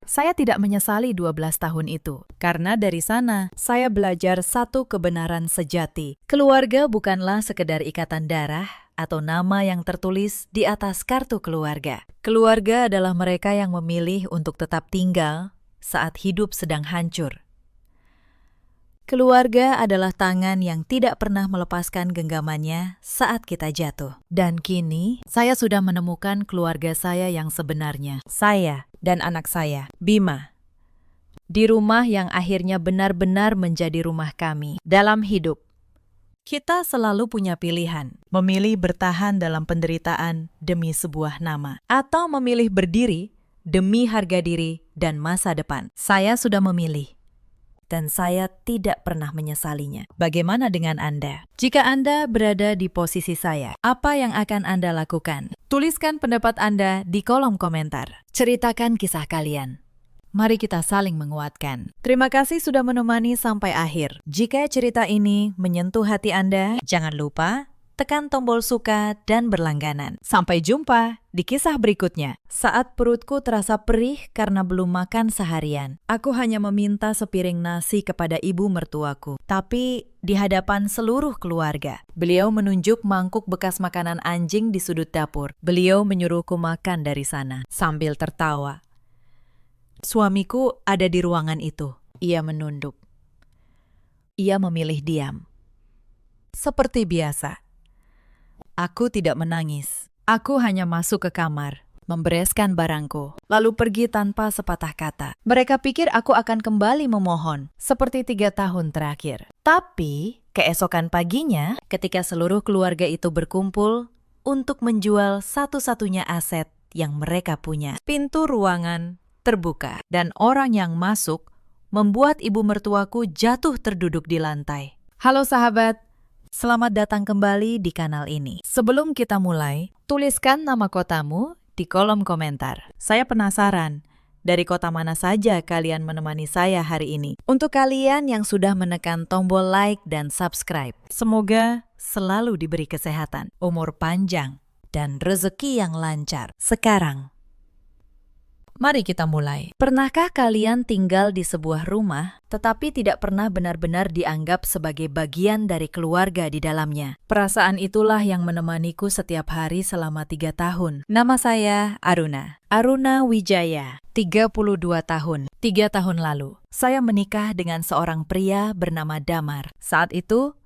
Speaker 1: Saya tidak menyesali 12 tahun itu, karena dari sana saya belajar satu kebenaran sejati. Keluarga bukanlah sekedar ikatan darah atau nama yang tertulis di atas kartu keluarga. Keluarga adalah mereka yang memilih untuk tetap tinggal saat hidup sedang hancur. Keluarga adalah tangan yang tidak pernah melepaskan genggamannya saat kita jatuh. Dan kini, saya sudah menemukan keluarga saya yang sebenarnya. Saya dan anak saya, Bima. Di rumah yang akhirnya benar-benar menjadi rumah kami. Dalam hidup, kita selalu punya pilihan. Memilih bertahan dalam penderitaan demi sebuah nama. Atau memilih berdiri demi harga diri dan masa depan. Saya sudah memilih. Dan saya tidak pernah menyesalinya. Bagaimana dengan Anda? Jika Anda berada di posisi saya, apa yang akan Anda lakukan? Tuliskan pendapat Anda di kolom komentar. Ceritakan kisah kalian. Mari kita saling menguatkan. Terima kasih sudah menemani sampai akhir. Jika cerita ini menyentuh hati Anda, jangan lupa tekan tombol suka dan berlangganan. Sampai jumpa di kisah berikutnya. Saat perutku terasa perih karena belum makan seharian, aku hanya meminta sepiring nasi kepada ibu mertuaku. Tapi di hadapan seluruh keluarga, beliau menunjuk mangkuk bekas makanan anjing di sudut dapur. Beliau menyuruhku makan dari sana sambil tertawa. Suamiku ada di ruangan itu. Ia menunduk. Ia memilih diam. Seperti biasa. Aku tidak menangis. Aku hanya masuk ke kamar, membereskan barangku, lalu pergi tanpa sepatah kata. Mereka pikir aku akan kembali memohon, seperti 3 tahun terakhir. Tapi, keesokan paginya, ketika seluruh keluarga itu berkumpul untuk menjual satu-satunya aset yang mereka punya, pintu ruangan terbuka, dan orang yang masuk membuat ibu mertuaku jatuh terduduk di lantai. Halo sahabat, selamat datang kembali di kanal ini. Sebelum kita mulai, tuliskan nama kotamu di kolom komentar. Saya penasaran, dari kota mana saja kalian menemani saya hari ini? Untuk kalian yang sudah menekan tombol like dan subscribe, semoga selalu diberi kesehatan, umur panjang, dan rezeki yang lancar. Sekarang, mari kita mulai. Pernahkah kalian tinggal di sebuah rumah, tetapi tidak pernah benar-benar dianggap sebagai bagian dari keluarga di dalamnya? Perasaan itulah yang menemaniku setiap hari selama 3 tahun. Nama saya Aruna. Aruna Wijaya, 32 tahun. 3 tahun lalu, saya menikah dengan seorang pria bernama Damar. Saat itu,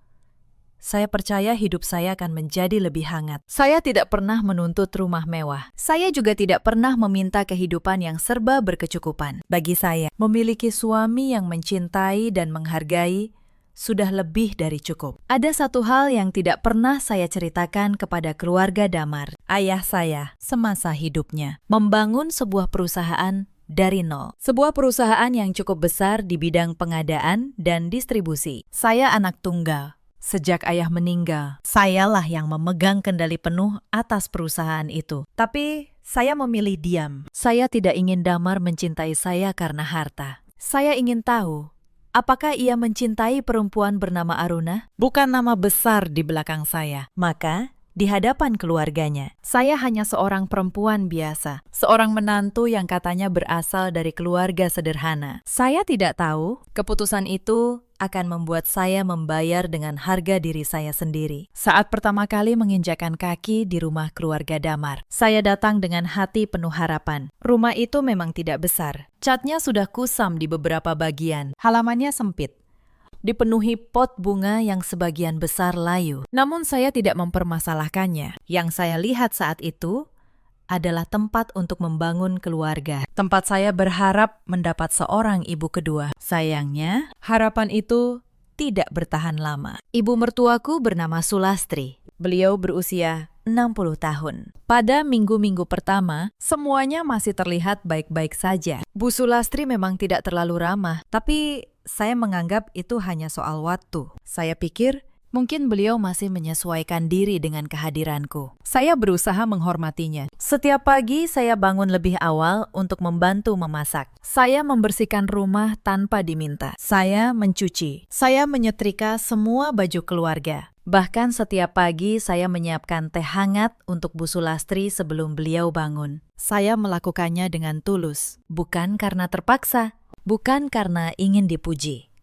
Speaker 1: saya percaya hidup saya akan menjadi lebih hangat. Saya tidak pernah menuntut rumah mewah. Saya juga tidak pernah meminta kehidupan yang serba berkecukupan. Bagi saya, memiliki suami yang mencintai dan menghargai sudah lebih dari cukup. Ada satu hal yang tidak pernah saya ceritakan kepada keluarga Damar. Ayah saya, semasa hidupnya, membangun sebuah perusahaan dari nol. Sebuah perusahaan yang cukup besar di bidang pengadaan dan distribusi. Saya anak tunggal. Sejak ayah meninggal, sayalah yang memegang kendali penuh atas perusahaan itu. Tapi saya memilih diam. Saya tidak ingin Damar mencintai saya karena harta. Saya ingin tahu, apakah ia mencintai perempuan bernama Aruna? Bukan nama besar di belakang saya. Maka, di hadapan keluarganya, saya hanya seorang perempuan biasa. Seorang menantu yang katanya berasal dari keluarga sederhana. Saya tidak tahu, keputusan itu akan membuat saya membayar dengan harga diri saya sendiri. Saat pertama kali menginjakan kaki di rumah keluarga Damar, saya datang dengan hati penuh harapan. Rumah itu memang tidak besar. Catnya sudah kusam di beberapa bagian. Halamannya sempit, dipenuhi pot bunga yang sebagian besar layu. Namun saya tidak mempermasalahkannya. Yang saya lihat saat itu adalah tempat untuk membangun keluarga. Tempat saya berharap mendapat seorang ibu kedua. Sayangnya, harapan itu tidak bertahan lama. Ibu mertuaku bernama Sulastri. Beliau berusia 60 tahun. Pada minggu-minggu pertama, semuanya masih terlihat baik-baik saja. Bu Sulastri memang tidak terlalu ramah, tapi saya menganggap itu hanya soal waktu. Saya pikir, mungkin beliau masih menyesuaikan diri dengan kehadiranku. Saya berusaha menghormatinya. Setiap pagi saya bangun lebih awal untuk membantu memasak. Saya membersihkan rumah tanpa diminta. Saya mencuci. Saya menyetrika semua baju keluarga. Bahkan setiap pagi saya menyiapkan teh hangat untuk Bu Sulastri sebelum beliau bangun. Saya melakukannya dengan tulus, bukan karena terpaksa, bukan karena ingin dipuji.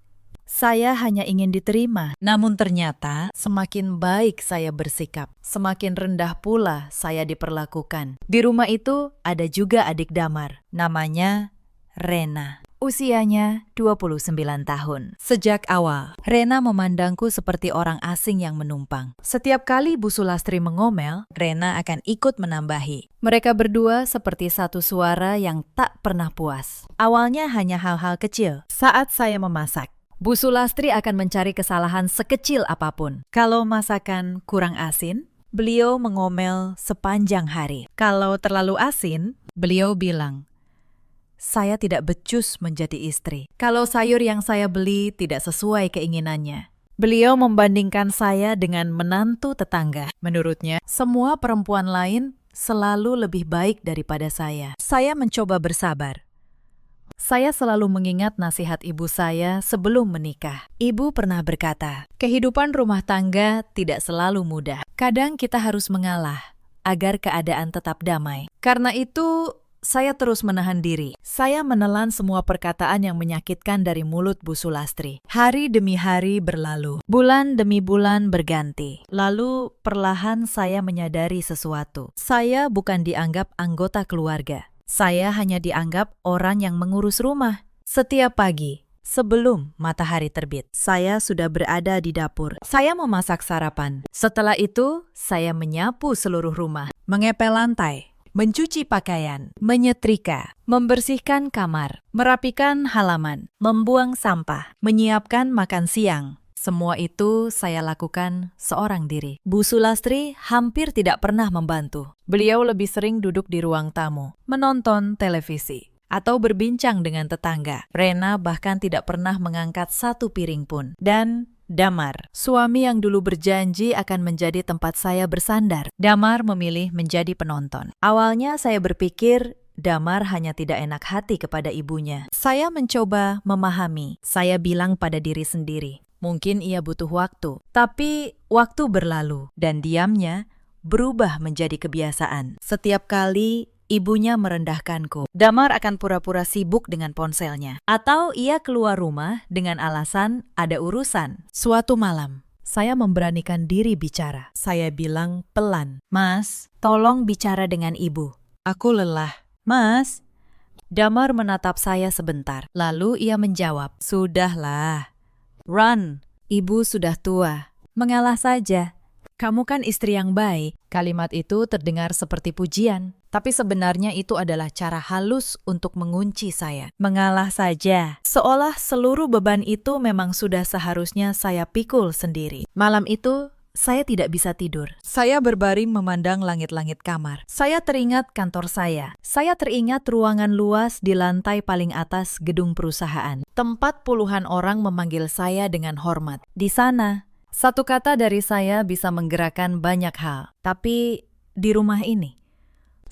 Speaker 1: Saya hanya ingin diterima, namun ternyata semakin baik saya bersikap, semakin rendah pula saya diperlakukan. Di rumah itu ada juga adik Damar, namanya Rena. Usianya 29 tahun. Sejak awal, Rena memandangku seperti orang asing yang menumpang. Setiap kali Bu Sulastri mengomel, Rena akan ikut menambahi. Mereka berdua seperti satu suara yang tak pernah puas. Awalnya hanya hal-hal kecil. Saat saya memasak, Bu Sulastri akan mencari kesalahan sekecil apapun. Kalau masakan kurang asin, beliau mengomel sepanjang hari. Kalau terlalu asin, beliau bilang, "Saya tidak becus menjadi istri." Kalau sayur yang saya beli tidak sesuai keinginannya, beliau membandingkan saya dengan menantu tetangga. Menurutnya, semua perempuan lain selalu lebih baik daripada saya. Saya mencoba bersabar. Saya selalu mengingat nasihat ibu saya sebelum menikah. Ibu pernah berkata, kehidupan rumah tangga tidak selalu mudah. Kadang kita harus mengalah agar keadaan tetap damai. Karena itu, saya terus menahan diri. Saya menelan semua perkataan yang menyakitkan dari mulut Bu Sulastri. Hari demi hari berlalu. Bulan demi bulan berganti. Lalu perlahan saya menyadari sesuatu. Saya bukan dianggap anggota keluarga. Saya hanya dianggap orang yang mengurus rumah. Setiap pagi, sebelum matahari terbit, saya sudah berada di dapur. Saya memasak sarapan. Setelah itu, saya menyapu seluruh rumah, mengepel lantai, mencuci pakaian, menyetrika, membersihkan kamar, merapikan halaman, membuang sampah, menyiapkan makan siang. Semua itu saya lakukan seorang diri. Bu Sulastri hampir tidak pernah membantu. Beliau lebih sering duduk di ruang tamu, menonton televisi, atau berbincang dengan tetangga. Rena bahkan tidak pernah mengangkat satu piring pun. Dan Damar, suami yang dulu berjanji akan menjadi tempat saya bersandar. Damar memilih menjadi penonton. Awalnya saya berpikir Damar hanya tidak enak hati kepada ibunya. Saya mencoba memahami. Saya bilang pada diri sendiri, mungkin ia butuh waktu. Tapi waktu berlalu dan diamnya berubah menjadi kebiasaan. Setiap kali ibunya merendahkanku, Damar akan pura-pura sibuk dengan ponselnya. Atau ia keluar rumah dengan alasan ada urusan. Suatu malam, saya memberanikan diri bicara. Saya bilang pelan, "Mas, tolong bicara dengan ibu. Aku lelah." "Mas?" Damar menatap saya sebentar. Lalu ia menjawab, "Sudahlah. Run, ibu sudah tua. Mengalah saja. Kamu kan istri yang baik." Kalimat itu terdengar seperti pujian, tapi sebenarnya itu adalah cara halus untuk mengunci saya. Mengalah saja. Seolah seluruh beban itu memang sudah seharusnya saya pikul sendiri. Malam itu, saya tidak bisa tidur. Saya berbaring memandang langit-langit kamar. Saya teringat kantor saya. Saya teringat ruangan luas di lantai paling atas gedung perusahaan. Tempat puluhan orang memanggil saya dengan hormat. Di sana, satu kata dari saya bisa menggerakkan banyak hal. Tapi di rumah ini,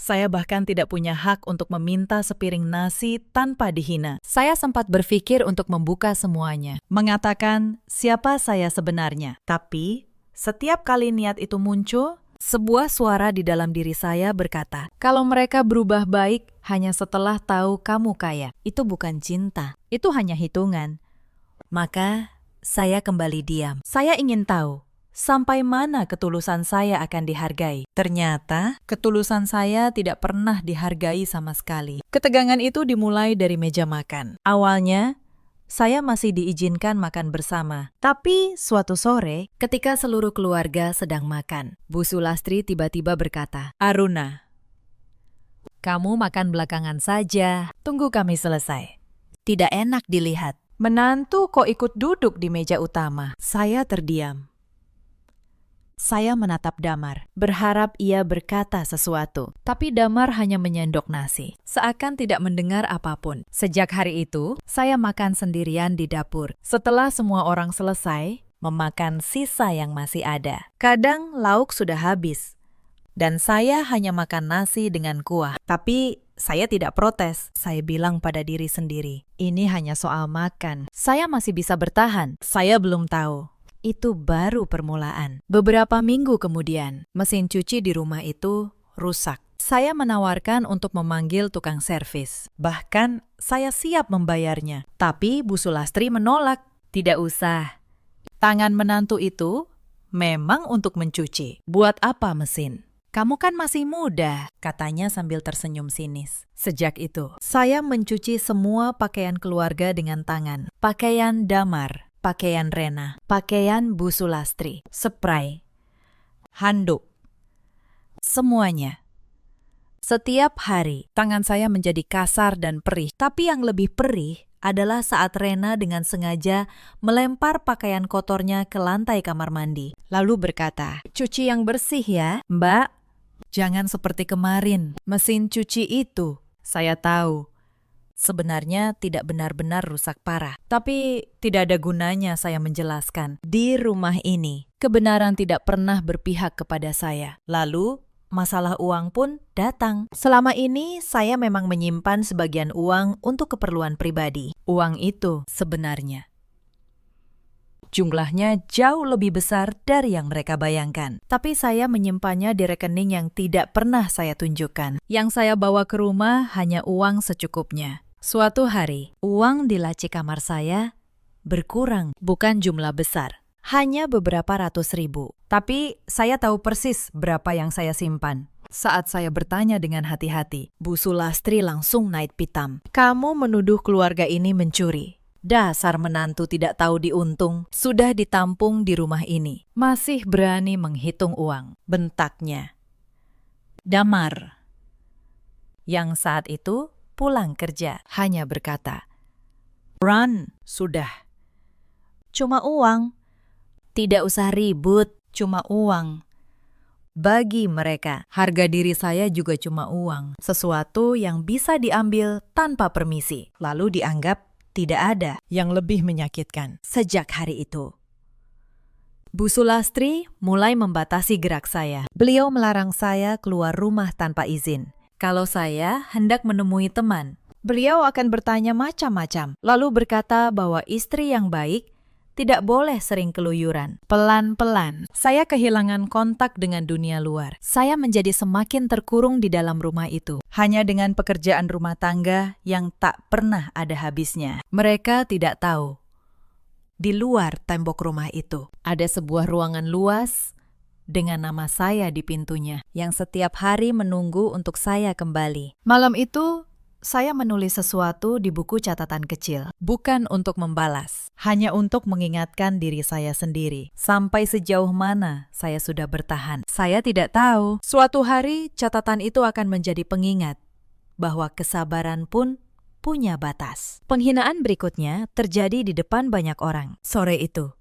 Speaker 1: saya bahkan tidak punya hak untuk meminta sepiring nasi tanpa dihina. Saya sempat berpikir untuk membuka semuanya, mengatakan siapa saya sebenarnya. Tapi setiap kali niat itu muncul, sebuah suara di dalam diri saya berkata, kalau mereka berubah baik hanya setelah tahu kamu kaya, itu bukan cinta, itu hanya hitungan. Maka saya kembali diam. Saya ingin tahu sampai mana ketulusan saya akan dihargai. Ternyata ketulusan saya tidak pernah dihargai sama sekali. Ketegangan itu dimulai dari meja makan. Awalnya, saya masih diizinkan makan bersama. Tapi suatu sore, ketika seluruh keluarga sedang makan, Bu Sulastri tiba-tiba berkata, "Aruna, kamu makan belakangan saja. Tunggu kami selesai." Tidak enak dilihat. Menantu kok ikut duduk di meja utama. Saya terdiam. Saya menatap Damar, berharap ia berkata sesuatu. Tapi Damar hanya menyendok nasi, seakan tidak mendengar apapun. Sejak hari itu, saya makan sendirian di dapur. Setelah semua orang selesai, memakan sisa yang masih ada. Kadang lauk sudah habis, dan saya hanya makan nasi dengan kuah. Tapi saya tidak protes. Saya bilang pada diri sendiri, ini hanya soal makan. Saya masih bisa bertahan. Saya belum tahu. Itu baru permulaan. Beberapa minggu kemudian, mesin cuci di rumah itu rusak. Saya menawarkan untuk memanggil tukang servis. Bahkan saya siap membayarnya. Tapi Bu Sulastri menolak. Tidak usah. Tangan menantu itu memang untuk mencuci. Buat apa mesin? Kamu kan masih muda, katanya sambil tersenyum sinis. Sejak itu, saya mencuci semua pakaian keluarga dengan tangan. Pakaian Damar, pakaian Rena, pakaian Bu Sulastri, spray, handuk, semuanya. Setiap hari, tangan saya menjadi kasar dan perih. Tapi yang lebih perih adalah saat Rena dengan sengaja melempar pakaian kotornya ke lantai kamar mandi. Lalu berkata, "Cuci yang bersih ya, Mbak. Jangan seperti kemarin. Mesin cuci itu, saya tahu, sebenarnya tidak benar-benar rusak parah. Tapi tidak ada gunanya saya menjelaskan. Di rumah ini, kebenaran tidak pernah berpihak kepada saya." Lalu, masalah uang pun datang. Selama ini saya memang menyimpan sebagian uang untuk keperluan pribadi. Uang itu sebenarnya jumlahnya jauh lebih besar dari yang mereka bayangkan. Tapi saya menyimpannya di rekening yang tidak pernah saya tunjukkan. Yang saya bawa ke rumah hanya uang secukupnya. Suatu hari, uang di laci kamar saya berkurang, bukan jumlah besar. Hanya beberapa ratus ribu. Tapi saya tahu persis berapa yang saya simpan. Saat saya bertanya dengan hati-hati, Bu Sulastri langsung naik pitam. Kamu menuduh keluarga ini mencuri. Dasar menantu tidak tahu diuntung, sudah ditampung di rumah ini. Masih berani menghitung uang, bentaknya. Damar, yang saat itu pulang kerja, hanya berkata, "Run, sudah. Cuma uang. Tidak usah ribut, cuma uang." Bagi mereka, harga diri saya juga cuma uang. Sesuatu yang bisa diambil tanpa permisi, lalu dianggap tidak ada. Yang lebih menyakitkan, sejak hari itu, Bu Sulastri mulai membatasi gerak saya. Beliau melarang saya keluar rumah tanpa izin. Kalau saya hendak menemui teman, beliau akan bertanya macam-macam, lalu berkata bahwa istri yang baik tidak boleh sering keluyuran. Pelan-pelan, saya kehilangan kontak dengan dunia luar. Saya menjadi semakin terkurung di dalam rumah itu. Hanya dengan pekerjaan rumah tangga yang tak pernah ada habisnya. Mereka tidak tahu. Di luar tembok rumah itu, ada sebuah ruangan luas dengan nama saya di pintunya, yang setiap hari menunggu untuk saya kembali. Malam itu, saya menulis sesuatu di buku catatan kecil, bukan untuk membalas, hanya untuk mengingatkan diri saya sendiri. Sampai sejauh mana saya sudah bertahan. Saya tidak tahu, suatu hari catatan itu akan menjadi pengingat bahwa kesabaran pun punya batas. Penghinaan berikutnya terjadi di depan banyak orang. Sore itu,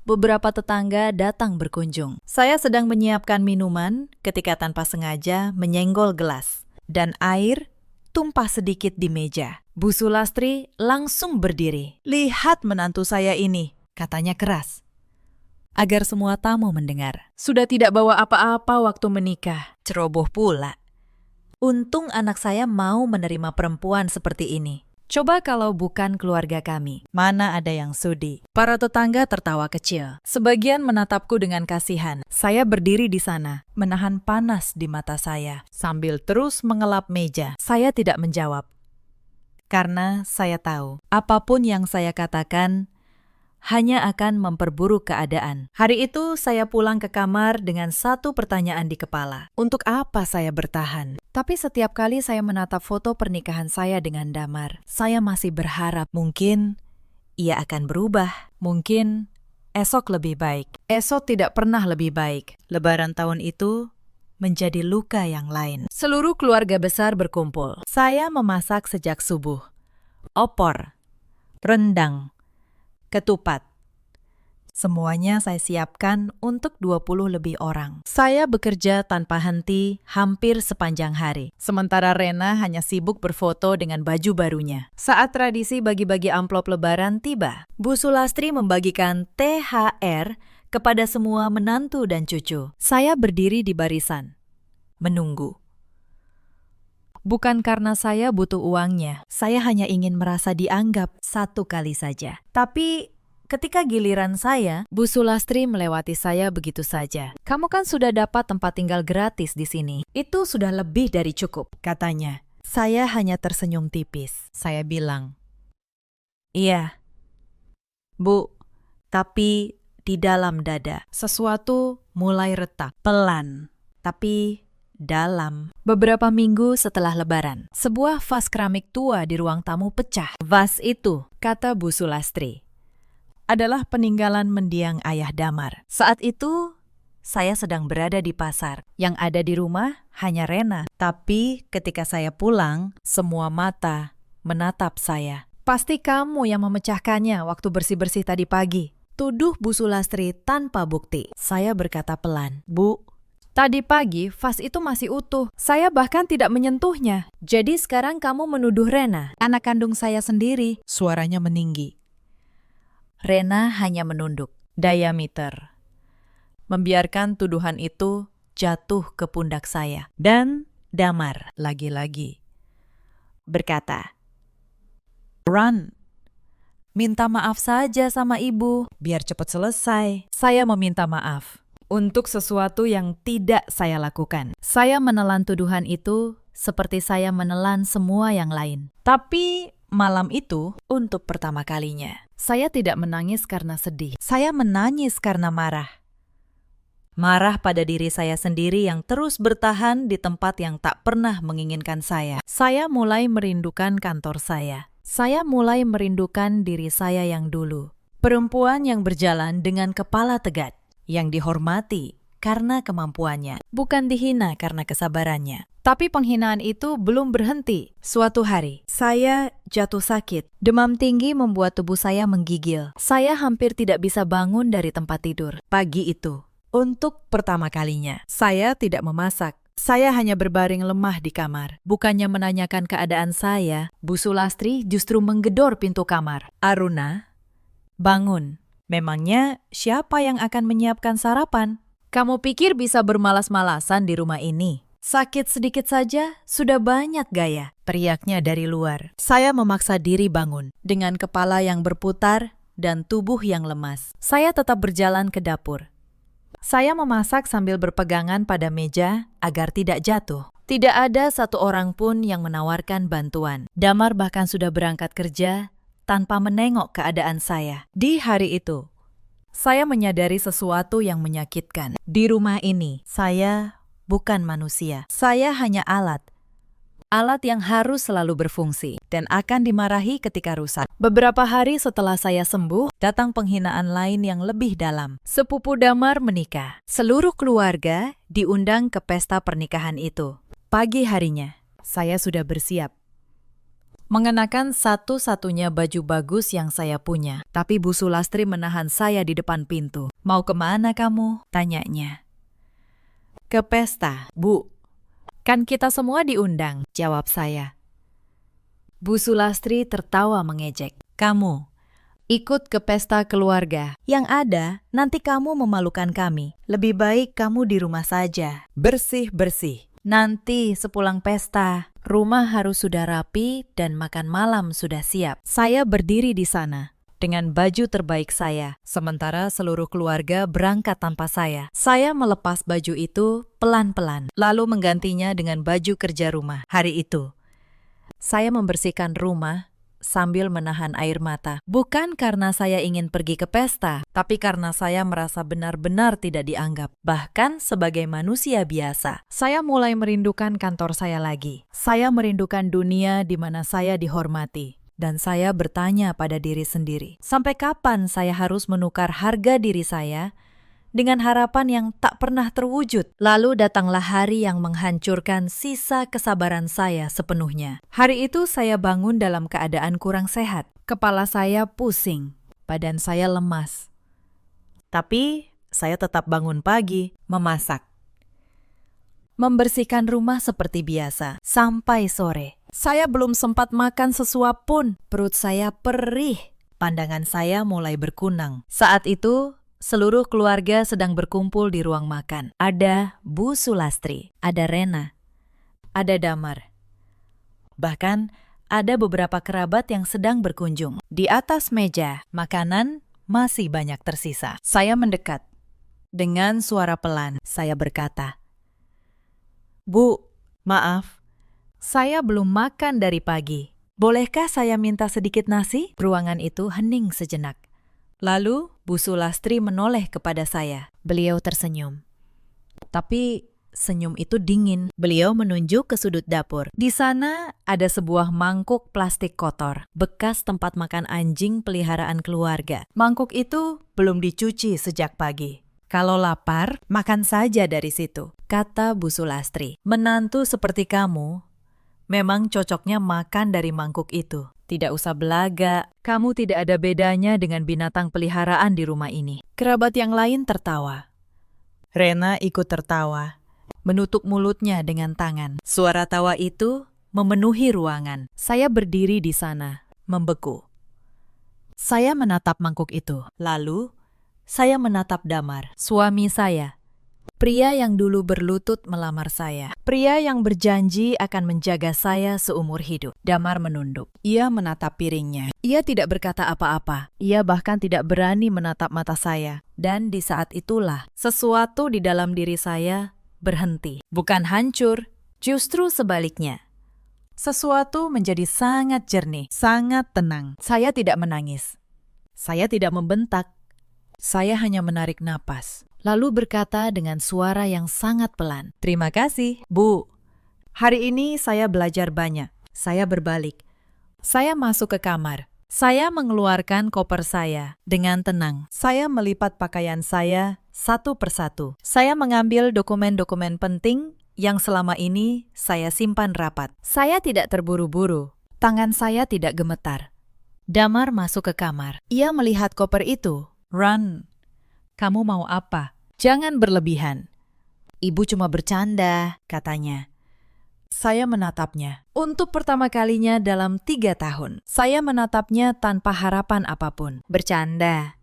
Speaker 1: beberapa tetangga datang berkunjung. Saya sedang menyiapkan minuman ketika tanpa sengaja menyenggol gelas, dan air tumpah sedikit di meja. Bu Sulastri langsung berdiri. "Lihat menantu saya ini," katanya keras, agar semua tamu mendengar. "Sudah tidak bawa apa-apa waktu menikah." Ceroboh pula. Untung anak saya mau menerima perempuan seperti ini. Coba kalau bukan keluarga kami, mana ada yang sudi. Para tetangga tertawa kecil. Sebagian menatapku dengan kasihan. Saya berdiri di sana, menahan panas di mata saya, sambil terus mengelap meja. Saya tidak menjawab. Karena saya tahu, apapun yang saya katakan hanya akan memperburuk keadaan. Hari itu saya pulang ke kamar dengan satu pertanyaan di kepala. Untuk apa saya bertahan? Tapi setiap kali saya menatap foto pernikahan saya dengan Damar, saya masih berharap mungkin ia akan berubah. Mungkin esok lebih baik. Esok tidak pernah lebih baik. Lebaran tahun itu menjadi luka yang lain. Seluruh keluarga besar berkumpul. Saya memasak sejak subuh. Opor, rendang, ketupat. Semuanya saya siapkan untuk 20 lebih orang. Saya bekerja tanpa henti hampir sepanjang hari. Sementara Rena hanya sibuk berfoto dengan baju barunya. Saat tradisi bagi-bagi amplop lebaran tiba, Bu Sulastri membagikan THR kepada semua menantu dan cucu. Saya berdiri di barisan, menunggu. Bukan karena saya butuh uangnya, saya hanya ingin merasa dianggap satu kali saja. Tapi ketika giliran saya, Bu Sulastri melewati saya begitu saja. "Kamu kan sudah dapat tempat tinggal gratis di sini. Itu sudah lebih dari cukup," katanya. Saya hanya tersenyum tipis. Saya bilang, "Iya, Bu, tapi di dalam dada sesuatu mulai retak, pelan, tapi dalam." Beberapa minggu setelah Lebaran, sebuah vas keramik tua di ruang tamu pecah. Vas itu, kata Bu Sulastri, adalah peninggalan mendiang ayah Damar. Saat itu, saya sedang berada di pasar. Yang ada di rumah hanya Rena. Tapi ketika saya pulang, semua mata menatap saya. "Pasti kamu yang memecahkannya waktu bersih-bersih tadi pagi," tuduh Bu Sulastri tanpa bukti. Saya berkata pelan, "Bu, tadi pagi vas itu masih utuh. Saya bahkan tidak menyentuhnya. Jadi sekarang kamu menuduh Rena, anak kandung saya sendiri." Suaranya meninggi. Rena hanya menunduk. Diameter. Membiarkan tuduhan itu jatuh ke pundak saya. Dan Damar lagi-lagi berkata, "Run, minta maaf saja sama ibu, biar cepat selesai." Saya meminta maaf untuk sesuatu yang tidak saya lakukan. Saya menelan tuduhan itu seperti saya menelan semua yang lain. Tapi malam itu, untuk pertama kalinya, saya tidak menangis karena sedih. Saya menangis karena marah. Marah pada diri saya sendiri yang terus bertahan di tempat yang tak pernah menginginkan saya. Saya mulai merindukan kantor saya. Saya mulai merindukan diri saya yang dulu. Perempuan yang berjalan dengan kepala tegak, yang dihormati karena kemampuannya, bukan dihina karena kesabarannya. Tapi penghinaan itu belum berhenti. Suatu hari, saya jatuh sakit. Demam tinggi membuat tubuh saya menggigil. Saya hampir tidak bisa bangun dari tempat tidur. Pagi itu, untuk pertama kalinya, saya tidak memasak. Saya hanya berbaring lemah di kamar. Bukannya menanyakan keadaan saya, Bu Sulastri justru menggedor pintu kamar. "Aruna, bangun. Memangnya siapa yang akan menyiapkan sarapan? Kamu pikir bisa bermalas-malasan di rumah ini? Sakit sedikit saja, sudah banyak gaya," teriaknya dari luar. Saya memaksa diri bangun, dengan kepala yang berputar dan tubuh yang lemas. Saya tetap berjalan ke dapur. Saya memasak sambil berpegangan pada meja agar tidak jatuh. Tidak ada satu orang pun yang menawarkan bantuan. Damar bahkan sudah berangkat kerja tanpa menengok keadaan saya. Di hari itu, saya menyadari sesuatu yang menyakitkan. Di rumah ini, saya bukan manusia. Saya hanya alat. Alat yang harus selalu berfungsi dan akan dimarahi ketika rusak. Beberapa hari setelah saya sembuh, datang penghinaan lain yang lebih dalam. Sepupu Damar menikah. Seluruh keluarga diundang ke pesta pernikahan itu. Pagi harinya, saya sudah bersiap. Mengenakan satu-satunya baju bagus yang saya punya. Tapi Bu Sulastri menahan saya di depan pintu. "Mau kemana kamu?" tanyanya. "Ke pesta, Bu. Kan kita semua diundang," jawab saya. Bu Sulastri tertawa mengejek. "Kamu ikut ke pesta keluarga. Yang ada, nanti kamu memalukan kami. Lebih baik kamu di rumah saja. Bersih-bersih. Nanti sepulang pesta, rumah harus sudah rapi dan makan malam sudah siap." Saya berdiri di sana dengan baju terbaik saya, sementara seluruh keluarga berangkat tanpa saya. Saya melepas baju itu pelan-pelan, lalu menggantinya dengan baju kerja rumah. Hari itu, saya membersihkan rumah sambil menahan air mata. Bukan karena saya ingin pergi ke pesta, tapi karena saya merasa benar-benar tidak dianggap. Bahkan sebagai manusia biasa, saya mulai merindukan kantor saya lagi. Saya merindukan dunia di mana saya dihormati. Dan saya bertanya pada diri sendiri, sampai kapan saya harus menukar harga diri saya dengan harapan yang tak pernah terwujud? Lalu datanglah hari yang menghancurkan sisa kesabaran saya sepenuhnya. Hari itu saya bangun dalam keadaan kurang sehat. Kepala saya pusing, badan saya lemas. Tapi saya tetap bangun pagi, memasak, membersihkan rumah seperti biasa, sampai sore. Saya belum sempat makan sesuap pun. Perut saya perih. Pandangan saya mulai berkunang. Saat itu, seluruh keluarga sedang berkumpul di ruang makan. Ada Bu Sulastri, ada Rena, ada Damar. Bahkan, ada beberapa kerabat yang sedang berkunjung. Di atas meja, makanan masih banyak tersisa. Saya mendekat. Dengan suara pelan, saya berkata, "Bu, maaf. Saya belum makan dari pagi. Bolehkah saya minta sedikit nasi?" Ruangan itu hening sejenak. Lalu Bu Sulastri menoleh kepada saya. Beliau tersenyum. Tapi senyum itu dingin. Beliau menunjuk ke sudut dapur. Di sana ada sebuah mangkuk plastik kotor, bekas tempat makan anjing peliharaan keluarga. Mangkuk itu belum dicuci sejak pagi. "Kalau lapar, makan saja dari situ," kata Bu Sulastri. "Menantu seperti kamu memang cocoknya makan dari mangkuk itu. Tidak usah belaga, kamu tidak ada bedanya dengan binatang peliharaan di rumah ini." Kerabat yang lain tertawa. Rena ikut tertawa, menutup mulutnya dengan tangan. Suara tawa itu memenuhi ruangan. Saya berdiri di sana, membeku. Saya menatap mangkuk itu. Lalu, saya menatap Damar, suami saya. Pria yang dulu berlutut melamar saya. Pria yang berjanji akan menjaga saya seumur hidup. Damar menunduk. Ia menatap piringnya. Ia tidak berkata apa-apa. Ia bahkan tidak berani menatap mata saya. Dan di saat itulah, sesuatu di dalam diri saya berhenti. Bukan hancur, justru sebaliknya. Sesuatu menjadi sangat jernih, sangat tenang. Saya tidak menangis. Saya tidak membentak. Saya hanya menarik napas. Lalu berkata dengan suara yang sangat pelan, "Terima kasih, Bu. Hari ini saya belajar banyak." Saya berbalik. Saya masuk ke kamar. Saya mengeluarkan koper saya dengan tenang. Saya melipat pakaian saya satu persatu. Saya mengambil dokumen-dokumen penting yang selama ini saya simpan rapat. Saya tidak terburu-buru. Tangan saya tidak gemetar. Damar masuk ke kamar. Ia melihat koper itu. "Run. Kamu mau apa? Jangan berlebihan." "Ibu cuma bercanda," katanya. Saya menatapnya. Untuk pertama kalinya dalam 3 tahun, saya menatapnya tanpa harapan apapun. "Bercanda,"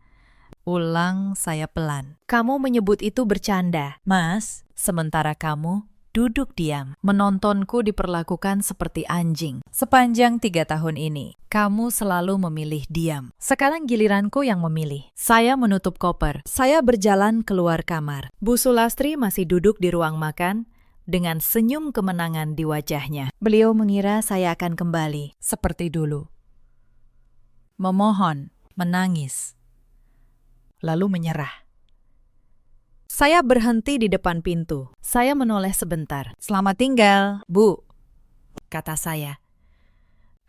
Speaker 1: ulang saya pelan. "Kamu menyebut itu bercanda, Mas, sementara kamu duduk diam, menontonku diperlakukan seperti anjing. Sepanjang 3 tahun ini, kamu selalu memilih diam. Sekarang giliranku yang memilih." Saya menutup koper. Saya berjalan keluar kamar. Bu Sulastri masih duduk di ruang makan dengan senyum kemenangan di wajahnya. Beliau mengira saya akan kembali seperti dulu. Memohon, menangis, lalu menyerah. Saya berhenti di depan pintu. Saya menoleh sebentar. "Selamat tinggal, Bu," kata saya.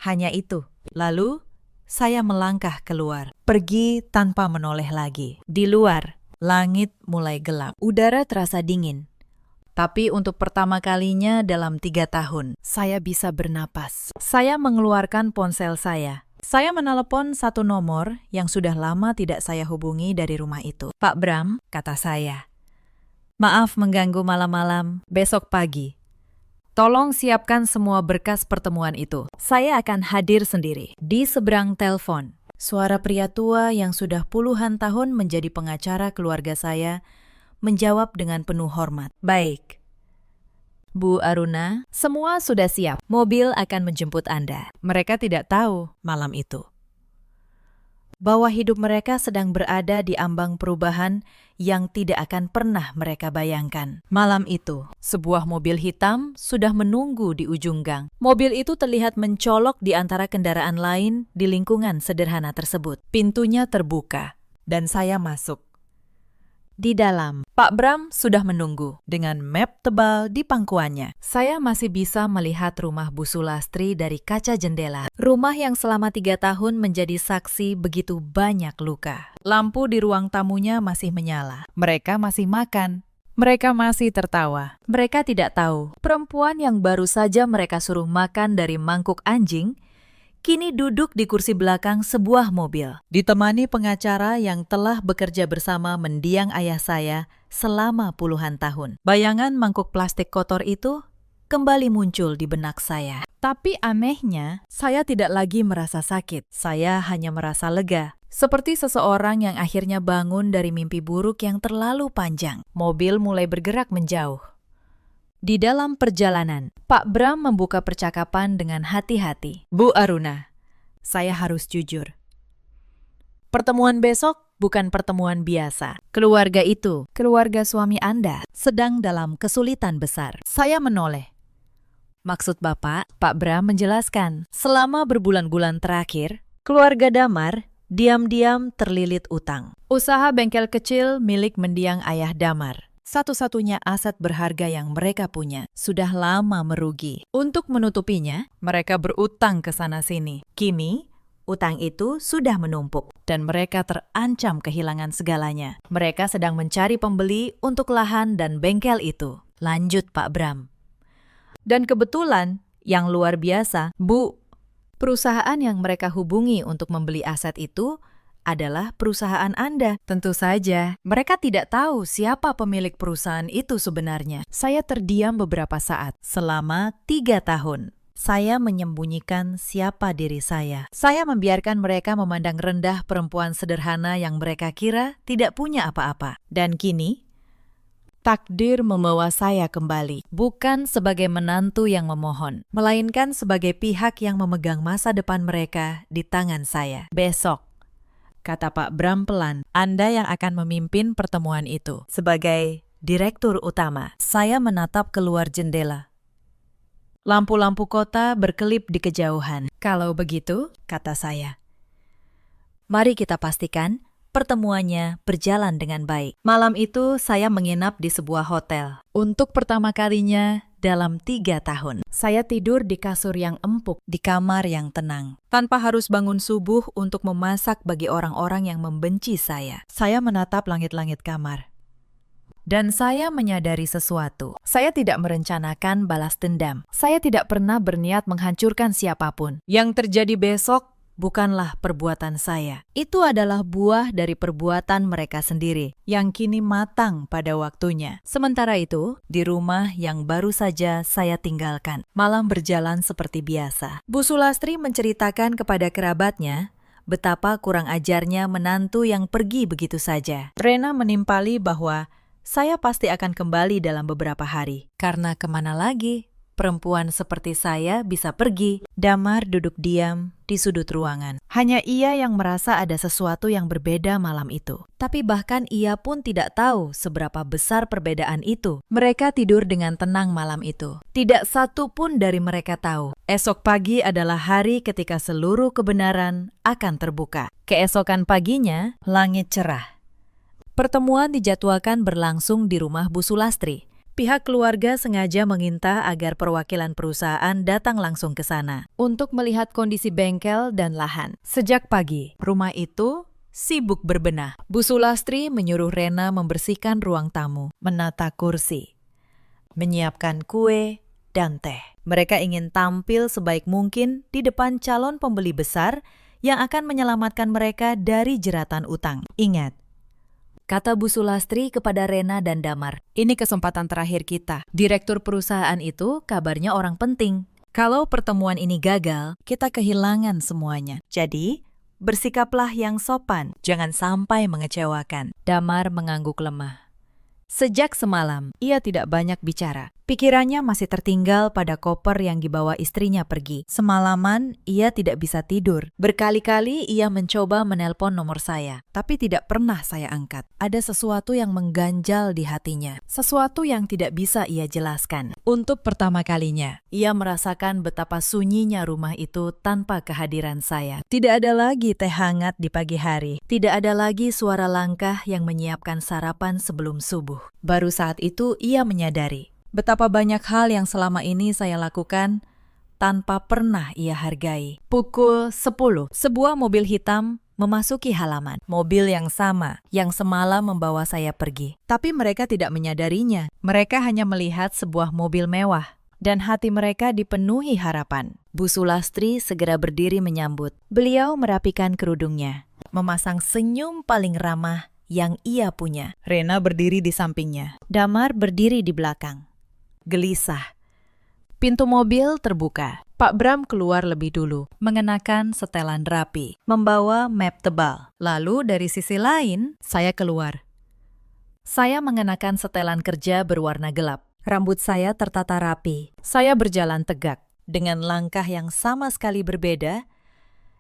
Speaker 1: Hanya itu. Lalu, saya melangkah keluar. Pergi tanpa menoleh lagi. Di luar, langit mulai gelap. Udara terasa dingin. Tapi untuk pertama kalinya dalam 3 tahun, saya bisa bernapas. Saya mengeluarkan ponsel saya. Saya menelepon satu nomor yang sudah lama tidak saya hubungi dari rumah itu. "Pak Bram," kata saya. "Maaf mengganggu malam-malam, besok pagi. Tolong siapkan semua berkas pertemuan itu. Saya akan hadir sendiri." Di seberang telepon, suara pria tua yang sudah puluhan tahun menjadi pengacara keluarga saya menjawab dengan penuh hormat. "Baik, Bu Aruna, semua sudah siap. Mobil akan menjemput Anda." Mereka tidak tahu malam itu bahwa hidup mereka sedang berada di ambang perubahan yang tidak akan pernah mereka bayangkan. Malam itu, sebuah mobil hitam sudah menunggu di ujung gang. Mobil itu terlihat mencolok di antara kendaraan lain di lingkungan sederhana tersebut. Pintunya terbuka, dan saya masuk. Di dalam, Pak Bram sudah menunggu dengan map tebal di pangkuannya. Saya masih bisa melihat rumah Bu Sulastri dari kaca jendela. Rumah yang selama 3 tahun menjadi saksi begitu banyak luka. Lampu di ruang tamunya masih menyala. Mereka masih makan. Mereka masih tertawa. Mereka tidak tahu, perempuan yang baru saja mereka suruh makan dari mangkuk anjing kini duduk di kursi belakang sebuah mobil, ditemani pengacara yang telah bekerja bersama mendiang ayah saya selama puluhan tahun. Bayangan mangkuk plastik kotor itu kembali muncul di benak saya. Tapi anehnya, saya tidak lagi merasa sakit. Saya hanya merasa lega, seperti seseorang yang akhirnya bangun dari mimpi buruk yang terlalu panjang. Mobil mulai bergerak menjauh. Di dalam perjalanan, Pak Bram membuka percakapan dengan hati-hati. "Bu Aruna, saya harus jujur. Pertemuan besok bukan pertemuan biasa. Keluarga itu, keluarga suami Anda, sedang dalam kesulitan besar." Saya menoleh. "Maksud Bapak?" Pak Bram menjelaskan. "Selama berbulan-bulan terakhir, keluarga Damar diam-diam terlilit utang. Usaha bengkel kecil milik mendiang ayah Damar, satu-satunya aset berharga yang mereka punya, sudah lama merugi. Untuk menutupinya, mereka berutang ke sana-sini. Kini, utang itu sudah menumpuk dan mereka terancam kehilangan segalanya. Mereka sedang mencari pembeli untuk lahan dan bengkel itu." Lanjut Pak Bram. "Dan kebetulan, yang luar biasa, Bu, perusahaan yang mereka hubungi untuk membeli aset itu adalah perusahaan Anda. Tentu saja, mereka tidak tahu siapa pemilik perusahaan itu sebenarnya." Saya terdiam beberapa saat. Selama 3 tahun, saya menyembunyikan siapa diri saya. Saya membiarkan mereka memandang rendah perempuan sederhana yang mereka kira tidak punya apa-apa. Dan kini, Takdir membawa saya kembali, bukan sebagai menantu yang memohon, melainkan sebagai pihak yang memegang masa depan mereka di tangan saya. Besok, kata Pak Bram pelan, Anda yang akan memimpin pertemuan itu. Sebagai direktur utama, saya menatap keluar jendela. Lampu-lampu kota berkelip di kejauhan. Kalau begitu, kata saya, mari kita pastikan pertemuannya berjalan dengan baik. Malam itu saya menginap di sebuah hotel. Untuk pertama kalinya dalam 3 tahun. Saya tidur di kasur yang empuk, di kamar yang tenang. Tanpa harus bangun subuh untuk memasak bagi orang-orang yang membenci saya. Saya menatap langit-langit kamar. Dan saya menyadari sesuatu. Saya tidak merencanakan balas dendam. Saya tidak pernah berniat menghancurkan siapapun. Yang terjadi besok bukanlah perbuatan saya. Itu adalah buah dari perbuatan mereka sendiri, yang kini matang pada waktunya. Sementara itu, di rumah yang baru saja saya tinggalkan, malam berjalan seperti biasa. Bu Sulastri menceritakan kepada kerabatnya betapa kurang ajarnya menantu yang pergi begitu saja. Rena menimpali bahwa saya pasti akan kembali dalam beberapa hari. Karena kemana lagi? Perempuan seperti saya bisa pergi. Damar duduk diam di sudut ruangan. Hanya ia yang merasa ada sesuatu yang berbeda malam itu. Tapi bahkan ia pun tidak tahu seberapa besar perbedaan itu. Mereka tidur dengan tenang malam itu. Tidak satu pun dari mereka tahu. Esok pagi adalah hari ketika seluruh kebenaran akan terbuka. Keesokan paginya, langit cerah. Pertemuan dijadwalkan berlangsung di rumah Bu Sulastri. Pihak keluarga sengaja meminta agar perwakilan perusahaan datang langsung ke sana untuk melihat kondisi bengkel dan lahan. Sejak pagi, rumah itu sibuk berbenah. Bu Sulastri menyuruh Rena membersihkan ruang tamu, menata kursi, menyiapkan kue dan teh. Mereka ingin tampil sebaik mungkin di depan calon pembeli besar yang akan menyelamatkan mereka dari jeratan utang. Ingat, kata Bu Sulastri kepada Rena dan Damar, ini kesempatan terakhir kita. Direktur perusahaan itu kabarnya orang penting. Kalau pertemuan ini gagal, kita kehilangan semuanya. Jadi, bersikaplah yang sopan, jangan sampai mengecewakan. Damar mengangguk lemah. Sejak semalam, ia tidak banyak bicara. Pikirannya masih tertinggal pada koper yang dibawa istrinya pergi. Semalaman, ia tidak bisa tidur. Berkali-kali ia mencoba menelpon nomor saya, tapi tidak pernah saya angkat. Ada sesuatu yang mengganjal di hatinya, sesuatu yang tidak bisa ia jelaskan. Untuk pertama kalinya, ia merasakan betapa sunyinya rumah itu tanpa kehadiran saya. Tidak ada lagi teh hangat di pagi hari. Tidak ada lagi suara langkah yang menyiapkan sarapan sebelum subuh. Baru saat itu ia menyadari betapa banyak hal yang selama ini saya lakukan tanpa pernah ia hargai. Pukul 10, sebuah mobil hitam memasuki halaman. Mobil yang sama, yang semalam membawa saya pergi. Tapi mereka tidak menyadarinya. Mereka hanya melihat sebuah mobil mewah. Dan hati mereka dipenuhi harapan. Bu Sulastri segera berdiri menyambut. Beliau merapikan kerudungnya, memasang senyum paling ramah yang ia punya. Rena berdiri di sampingnya. Damar berdiri di belakang. Gelisah. Pintu mobil terbuka. Pak Bram keluar lebih dulu, mengenakan setelan rapi, membawa map tebal. Lalu dari sisi lain, saya keluar. Saya mengenakan setelan kerja berwarna gelap. Rambut saya tertata rapi. Saya berjalan tegak, dengan langkah yang sama sekali berbeda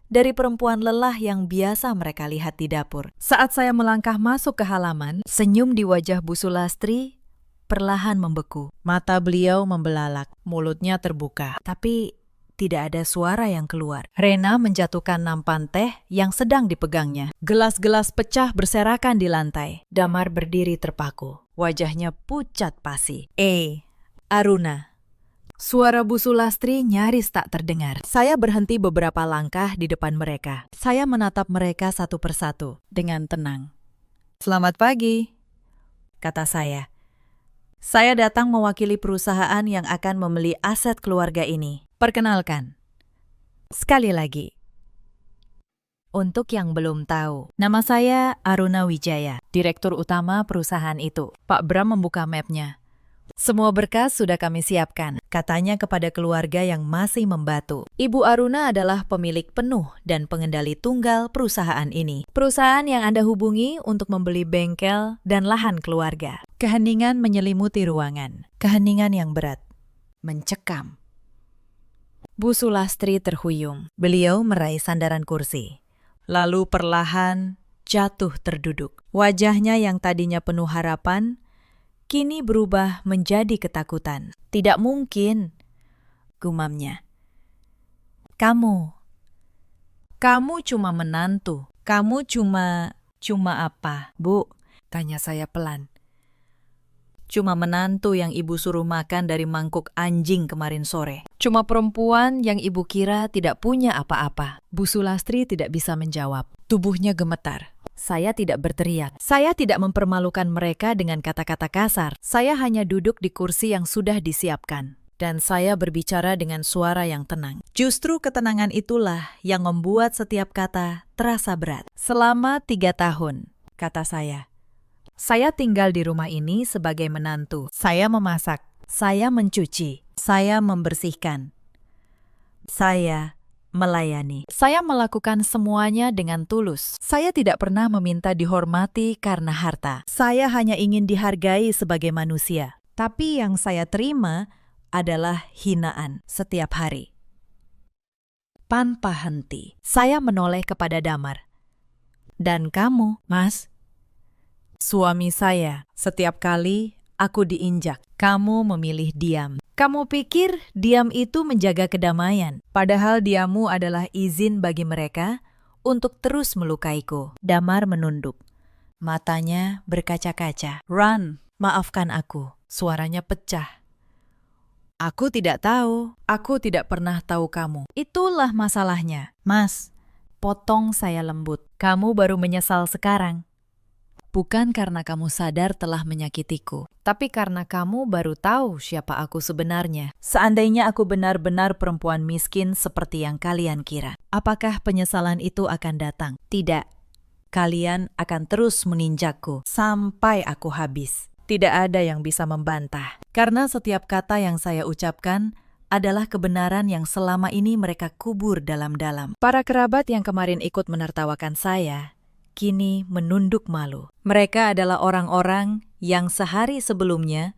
Speaker 1: dari perempuan lelah yang biasa mereka lihat di dapur. Saat saya melangkah masuk ke halaman, senyum di wajah Bu Sulastri perlahan membeku. Mata beliau membelalak, mulutnya terbuka, tapi tidak ada suara yang keluar. Rena menjatuhkan nampan teh yang sedang dipegangnya. Gelas-gelas pecah berserakan di lantai. Damar berdiri terpaku. Wajahnya pucat pasi. Aruna. Suara Bu Sulastri nyaris tak terdengar. Saya berhenti beberapa langkah di depan mereka. Saya menatap mereka satu persatu dengan tenang. Selamat pagi, kata saya. Saya datang mewakili perusahaan yang akan membeli aset keluarga ini. Perkenalkan. Sekali lagi. Untuk yang belum tahu, nama saya Aruna Wijaya, Direktur Utama perusahaan itu. Pak Bram membuka mapnya. Semua berkas sudah kami siapkan, katanya kepada keluarga yang masih membatu. Ibu Aruna adalah pemilik penuh dan pengendali tunggal perusahaan ini. Perusahaan yang Anda hubungi untuk membeli bengkel dan lahan keluarga. Keheningan menyelimuti ruangan. Keheningan yang berat. Mencekam. Bu Sulastri terhuyung. Beliau meraih sandaran kursi. Lalu perlahan jatuh terduduk. Wajahnya yang tadinya penuh harapan, kini berubah menjadi ketakutan. Tidak mungkin, gumamnya. Kamu cuma menantu. Kamu cuma apa, Bu? Tanya saya pelan. Cuma menantu yang ibu suruh makan dari mangkuk anjing kemarin sore. Cuma perempuan yang ibu kira tidak punya apa-apa. Bu Sulastri tidak bisa menjawab. Tubuhnya gemetar. Saya tidak berteriak. Saya tidak mempermalukan mereka dengan kata-kata kasar. Saya hanya duduk di kursi yang sudah disiapkan. Dan saya berbicara dengan suara yang tenang. Justru ketenangan itulah yang membuat setiap kata terasa berat. Selama 3 tahun, kata saya. Saya tinggal di rumah ini sebagai menantu. Saya memasak, saya mencuci, saya membersihkan. Saya melayani. Saya melakukan semuanya dengan tulus. Saya tidak pernah meminta dihormati karena harta. Saya hanya ingin dihargai sebagai manusia. Tapi yang saya terima adalah hinaan setiap hari. Tanpa henti, saya menoleh kepada Damar. Dan kamu, Mas? Suami saya, setiap kali aku diinjak, kamu memilih diam. Kamu pikir diam itu menjaga kedamaian, padahal diammu adalah izin bagi mereka untuk terus melukaiku. Damar menunduk. Matanya berkaca-kaca. Run, maafkan aku. Suaranya pecah. Aku tidak tahu. Aku tidak pernah tahu kamu. Itulah masalahnya. Mas, potong saya lembut. Kamu baru menyesal sekarang. Bukan karena kamu sadar telah menyakitiku, tapi karena kamu baru tahu siapa aku sebenarnya. Seandainya aku benar-benar perempuan miskin seperti yang kalian kira, apakah penyesalan itu akan datang? Tidak. Kalian akan terus meninjakku sampai aku habis. Tidak ada yang bisa membantah. Karena setiap kata yang saya ucapkan adalah kebenaran yang selama ini mereka kubur dalam-dalam. Para kerabat yang kemarin ikut menertawakan saya, kini menunduk malu. Mereka adalah orang-orang yang sehari sebelumnya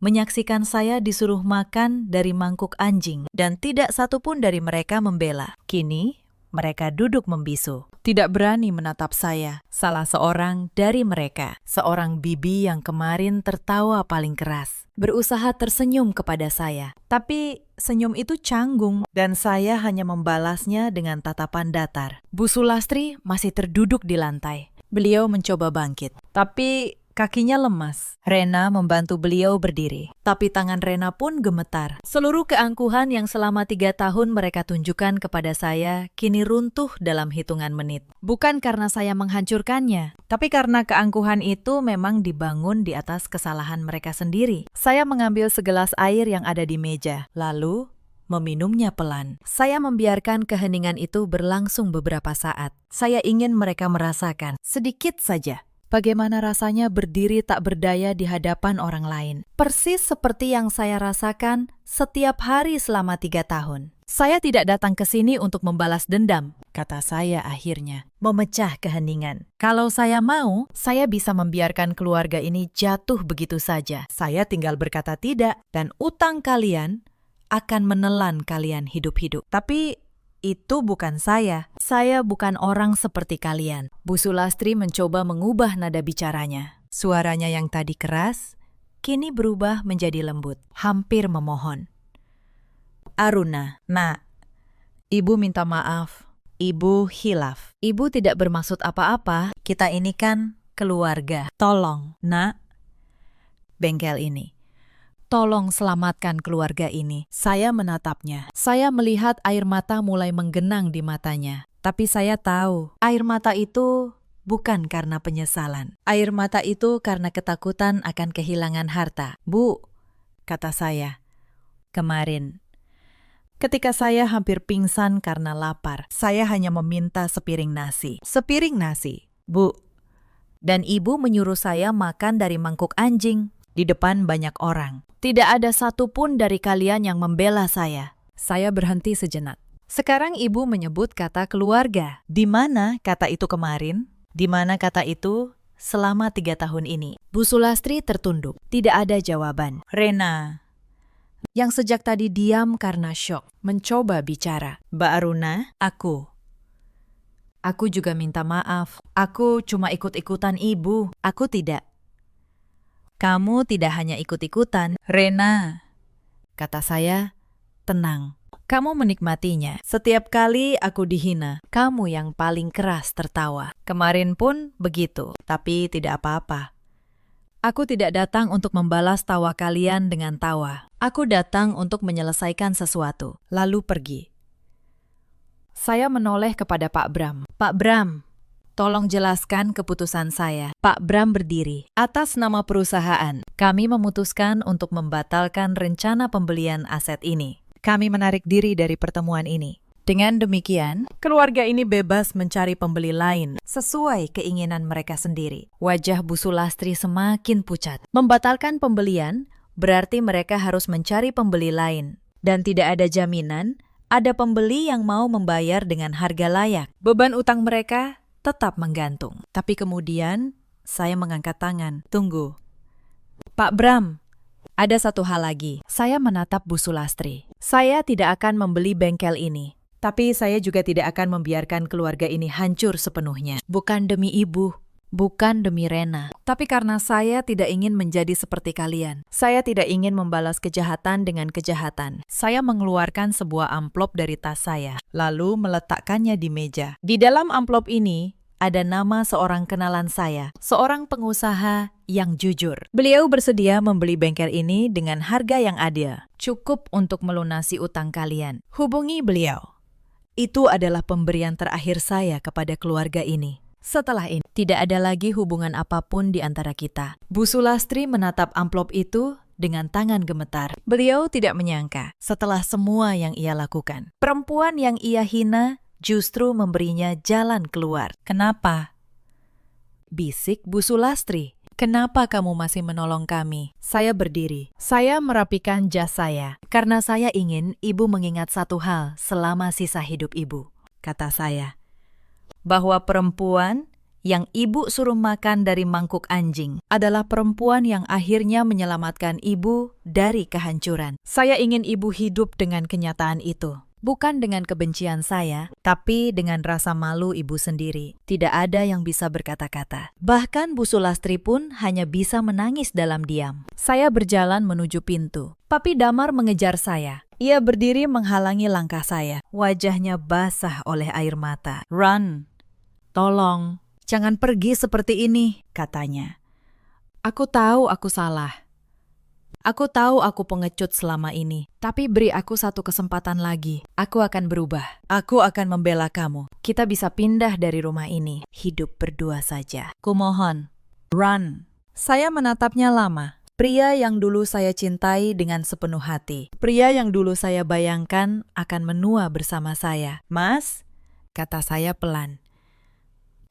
Speaker 1: menyaksikan saya disuruh makan dari mangkuk anjing dan tidak satupun dari mereka membela. Kini mereka duduk membisu, tidak berani menatap saya. Salah seorang dari mereka, seorang bibi yang kemarin tertawa paling keras, berusaha tersenyum kepada saya. Tapi senyum itu canggung dan saya hanya membalasnya dengan tatapan datar. Bu Sulastri masih terduduk di lantai. Beliau mencoba bangkit, tapi kakinya lemas. Rena membantu beliau berdiri, tapi tangan Rena pun gemetar. Seluruh keangkuhan yang selama 3 tahun mereka tunjukkan kepada saya kini runtuh dalam hitungan menit. Bukan karena saya menghancurkannya, tapi karena keangkuhan itu memang dibangun di atas kesalahan mereka sendiri. Saya mengambil segelas air yang ada di meja, lalu meminumnya pelan. Saya membiarkan keheningan itu berlangsung beberapa saat. Saya ingin mereka merasakan, sedikit saja, bagaimana rasanya berdiri tak berdaya di hadapan orang lain. Persis seperti yang saya rasakan setiap hari selama 3 tahun. Saya tidak datang ke sini untuk membalas dendam, kata saya akhirnya, memecah keheningan. Kalau saya mau, saya bisa membiarkan keluarga ini jatuh begitu saja. Saya tinggal berkata tidak, dan utang kalian akan menelan kalian hidup-hidup. Tapi itu bukan saya. Saya bukan orang seperti kalian. Bu Sulastri mencoba mengubah nada bicaranya. Suaranya yang tadi keras, kini berubah menjadi lembut, hampir memohon. Aruna, Nak, Ibu minta maaf. Ibu hilaf. Ibu tidak bermaksud apa-apa. Kita ini kan keluarga. Tolong, Nak. Bengkel ini. Tolong selamatkan keluarga ini. Saya menatapnya. Saya melihat air mata mulai menggenang di matanya. Tapi saya tahu, air mata itu bukan karena penyesalan. Air mata itu karena ketakutan akan kehilangan harta. Bu, kata saya, kemarin, ketika saya hampir pingsan karena lapar, saya hanya meminta sepiring nasi. Sepiring nasi, Bu. Dan ibu menyuruh saya makan dari mangkuk anjing di depan banyak orang. Tidak ada satupun dari kalian yang membela saya. Saya berhenti sejenak. Sekarang ibu menyebut kata keluarga. Di mana kata itu kemarin? Di mana kata itu selama 3 tahun ini. Bu Sulastri tertunduk. Tidak ada jawaban. Rena, yang sejak tadi diam karena syok, mencoba bicara. Mbak Aruna, Aku juga minta maaf. Aku cuma ikut-ikutan ibu. Aku tidak. Kamu tidak hanya ikut-ikutan, Rena. Kata saya, tenang. Kamu menikmatinya. Setiap kali aku dihina, kamu yang paling keras tertawa. Kemarin pun begitu, tapi tidak apa-apa. Aku tidak datang untuk membalas tawa kalian dengan tawa. Aku datang untuk menyelesaikan sesuatu, lalu pergi. Saya menoleh kepada Pak Bram. Pak Bram, tolong jelaskan keputusan saya. Pak Bram berdiri. Atas nama perusahaan, kami memutuskan untuk membatalkan rencana pembelian aset ini. Kami menarik diri dari pertemuan ini. Dengan demikian, keluarga ini bebas mencari pembeli lain sesuai keinginan mereka sendiri. Wajah Bu Sulastri semakin pucat. Membatalkan pembelian berarti mereka harus mencari pembeli lain. Dan tidak ada jaminan ada pembeli yang mau membayar dengan harga layak. Beban utang mereka tetap menggantung. Tapi kemudian saya mengangkat tangan. Tunggu. Pak Bram, ada satu hal lagi. Saya menatap Bu Sulastri. Saya tidak akan membeli bengkel ini. Tapi saya juga tidak akan membiarkan keluarga ini hancur sepenuhnya. Bukan demi ibu, bukan demi Rena. Tapi karena saya tidak ingin menjadi seperti kalian. Saya tidak ingin membalas kejahatan dengan kejahatan. Saya mengeluarkan sebuah amplop dari tas saya, lalu meletakkannya di meja. Di dalam amplop ini ada nama seorang kenalan saya, seorang pengusaha yang jujur. Beliau bersedia membeli bengkel ini dengan harga yang adil, cukup untuk melunasi utang kalian. Hubungi beliau. Itu adalah pemberian terakhir saya kepada keluarga ini. Setelah ini, tidak ada lagi hubungan apapun di antara kita. Bu Sulastri menatap amplop itu dengan tangan gemetar. Beliau tidak menyangka setelah semua yang ia lakukan. Perempuan yang ia hina justru memberinya jalan keluar. Kenapa? Bisik Bu Sulastri. Kenapa kamu masih menolong kami? Saya berdiri. Saya merapikan jas saya. Karena saya ingin ibu mengingat satu hal selama sisa hidup ibu. Kata saya. Bahwa perempuan yang ibu suruh makan dari mangkuk anjing adalah perempuan yang akhirnya menyelamatkan ibu dari kehancuran. Saya ingin ibu hidup dengan kenyataan itu. Bukan dengan kebencian saya, tapi dengan rasa malu ibu sendiri. Tidak ada yang bisa berkata-kata. Bahkan Bu Sulastri pun hanya bisa menangis dalam diam. Saya berjalan menuju pintu. Papi Damar mengejar saya. Ia berdiri menghalangi langkah saya. Wajahnya basah oleh air mata. Run! Tolong, jangan pergi seperti ini, katanya. Aku tahu aku salah. Aku tahu aku pengecut selama ini, tapi beri aku satu kesempatan lagi. Aku akan berubah. Aku akan membela kamu. Kita bisa pindah dari rumah ini. Hidup berdua saja. Kumohon. Run. Saya menatapnya lama. Pria yang dulu saya cintai dengan sepenuh hati. Pria yang dulu saya bayangkan akan menua bersama saya. Mas, kata saya pelan.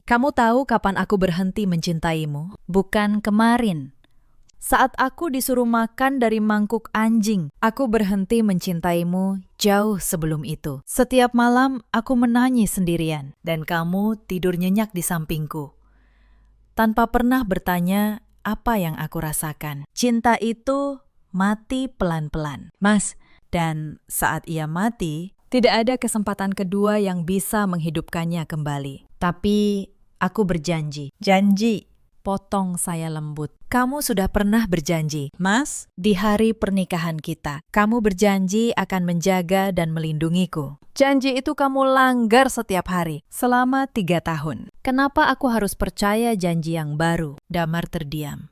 Speaker 1: Kamu tahu kapan aku berhenti mencintaimu? Bukan kemarin. Saat aku disuruh makan dari mangkuk anjing, aku berhenti mencintaimu jauh sebelum itu. Setiap malam aku menangis sendirian, dan kamu tidur nyenyak di sampingku. Tanpa pernah bertanya apa yang aku rasakan. Cinta itu mati pelan-pelan. Mas, dan saat ia mati, tidak ada kesempatan kedua yang bisa menghidupkannya kembali. Tapi aku berjanji. Janji. Potong saya lembut. Kamu sudah pernah berjanji, Mas, di hari pernikahan kita. Kamu berjanji akan menjaga dan melindungiku. Janji itu kamu langgar setiap hari, selama 3 tahun. Kenapa aku harus percaya janji yang baru? Damar terdiam.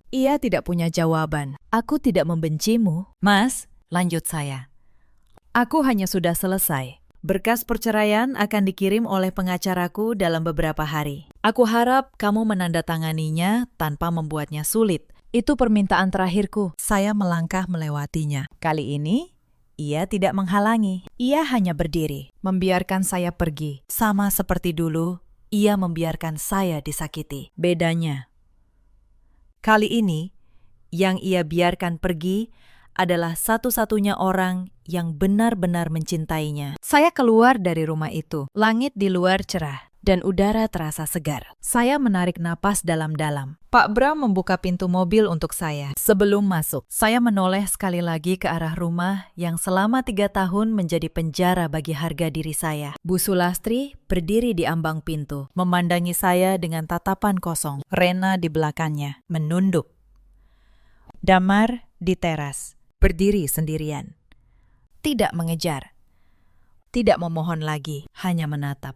Speaker 1: Ia tidak punya jawaban. Aku tidak membencimu. Mas, lanjut saya. Aku hanya sudah selesai. Berkas perceraian akan dikirim oleh pengacaraku dalam beberapa hari. Aku harap kamu menandatanganinya tanpa membuatnya sulit. Itu permintaan terakhirku. Saya melangkah melewatinya. Kali ini, ia tidak menghalangi. Ia hanya berdiri, membiarkan saya pergi. Sama seperti dulu, ia membiarkan saya disakiti. Bedanya, kali ini, yang ia biarkan pergi adalah satu-satunya orang yang benar-benar mencintainya. Saya keluar dari rumah itu. Langit di luar cerah. dan udara terasa segar. Saya menarik napas dalam-dalam. Pak Bram membuka pintu mobil untuk saya. Sebelum masuk, saya menoleh sekali lagi ke arah rumah yang selama 3 tahun menjadi penjara bagi harga diri saya. Bu Sulastri berdiri di ambang pintu, memandangi saya dengan tatapan kosong. Rena di belakangnya, menunduk. Damar di teras, berdiri sendirian. Tidak mengejar. Tidak memohon lagi, hanya menatap.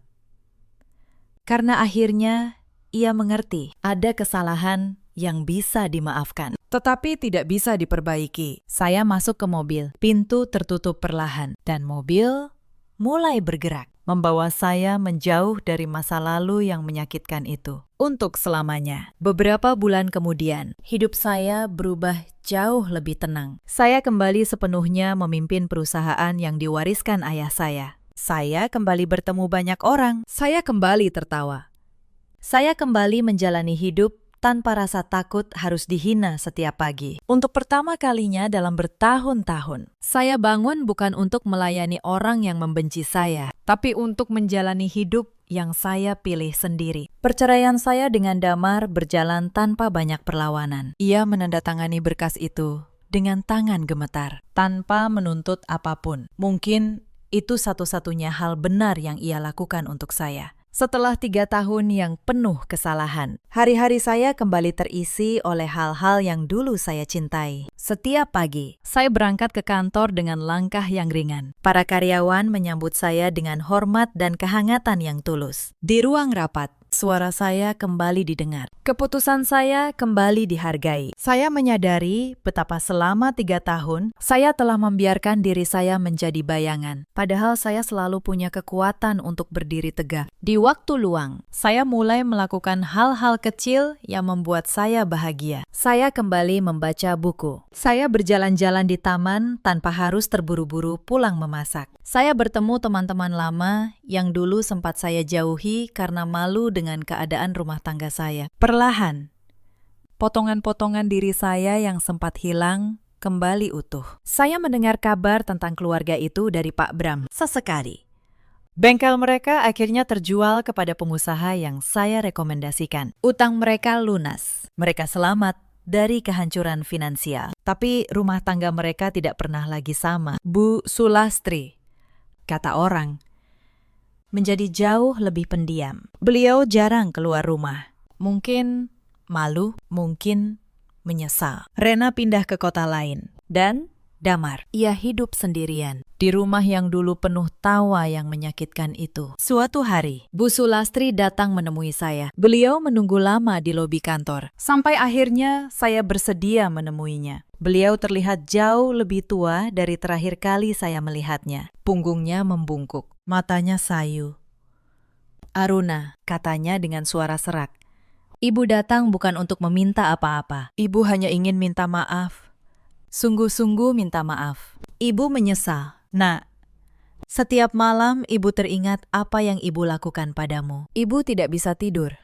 Speaker 1: Karena akhirnya ia mengerti ada kesalahan yang bisa dimaafkan, tetapi tidak bisa diperbaiki. Saya masuk ke mobil, pintu tertutup perlahan, dan mobil mulai bergerak, membawa saya menjauh dari masa lalu yang menyakitkan itu. Untuk selamanya. Beberapa bulan kemudian, hidup saya berubah jauh lebih tenang. Saya kembali sepenuhnya memimpin perusahaan yang diwariskan ayah saya. Saya kembali bertemu banyak orang. Saya kembali tertawa. Saya kembali menjalani hidup tanpa rasa takut harus dihina setiap pagi. Untuk pertama kalinya dalam bertahun-tahun, saya bangun bukan untuk melayani orang yang membenci saya, tapi untuk menjalani hidup yang saya pilih sendiri. Perceraian saya dengan Damar berjalan tanpa banyak perlawanan. Ia menandatangani berkas itu dengan tangan gemetar, tanpa menuntut apapun. Mungkin itu satu-satunya hal benar yang ia lakukan untuk saya. Setelah 3 tahun yang penuh kesalahan, hari-hari saya kembali terisi oleh hal-hal yang dulu saya cintai. Setiap pagi, saya berangkat ke kantor dengan langkah yang ringan. Para karyawan menyambut saya dengan hormat dan kehangatan yang tulus. Di ruang rapat, suara saya kembali didengar. Keputusan saya kembali dihargai. Saya menyadari betapa selama 3 tahun, saya telah membiarkan diri saya menjadi bayangan. Padahal saya selalu punya kekuatan untuk berdiri tegak. Di waktu luang, saya mulai melakukan hal-hal kecil yang membuat saya bahagia. Saya kembali membaca buku. Saya berjalan-jalan di taman tanpa harus terburu-buru pulang memasak. Saya bertemu teman-teman lama yang dulu sempat saya jauhi karena malu dengan keadaan rumah tangga saya. Perlahan, potongan-potongan diri saya yang sempat hilang kembali utuh. Saya mendengar kabar tentang keluarga itu dari Pak Bram. Sesekali, bengkel mereka akhirnya terjual kepada pengusaha yang saya rekomendasikan. Utang mereka lunas. Mereka selamat dari kehancuran finansial. Tapi rumah tangga mereka tidak pernah lagi sama. Bu Sulastri, kata orang, menjadi jauh lebih pendiam. Beliau jarang keluar rumah. Mungkin malu, mungkin menyesal. Rena pindah ke kota lain. Dan Damar, ia hidup sendirian di rumah yang dulu penuh tawa yang menyakitkan itu. Suatu hari, Bu Sulastri datang menemui saya. Beliau menunggu lama di lobi kantor. Sampai akhirnya saya bersedia menemuinya. Beliau terlihat jauh lebih tua dari terakhir kali saya melihatnya. Punggungnya membungkuk, matanya sayu. "Aruna," katanya dengan suara serak. "Ibu datang bukan untuk meminta apa-apa. Ibu hanya ingin minta maaf. Sungguh-sungguh minta maaf. Ibu menyesal. Nak, setiap malam ibu teringat apa yang ibu lakukan padamu. Ibu tidak bisa tidur."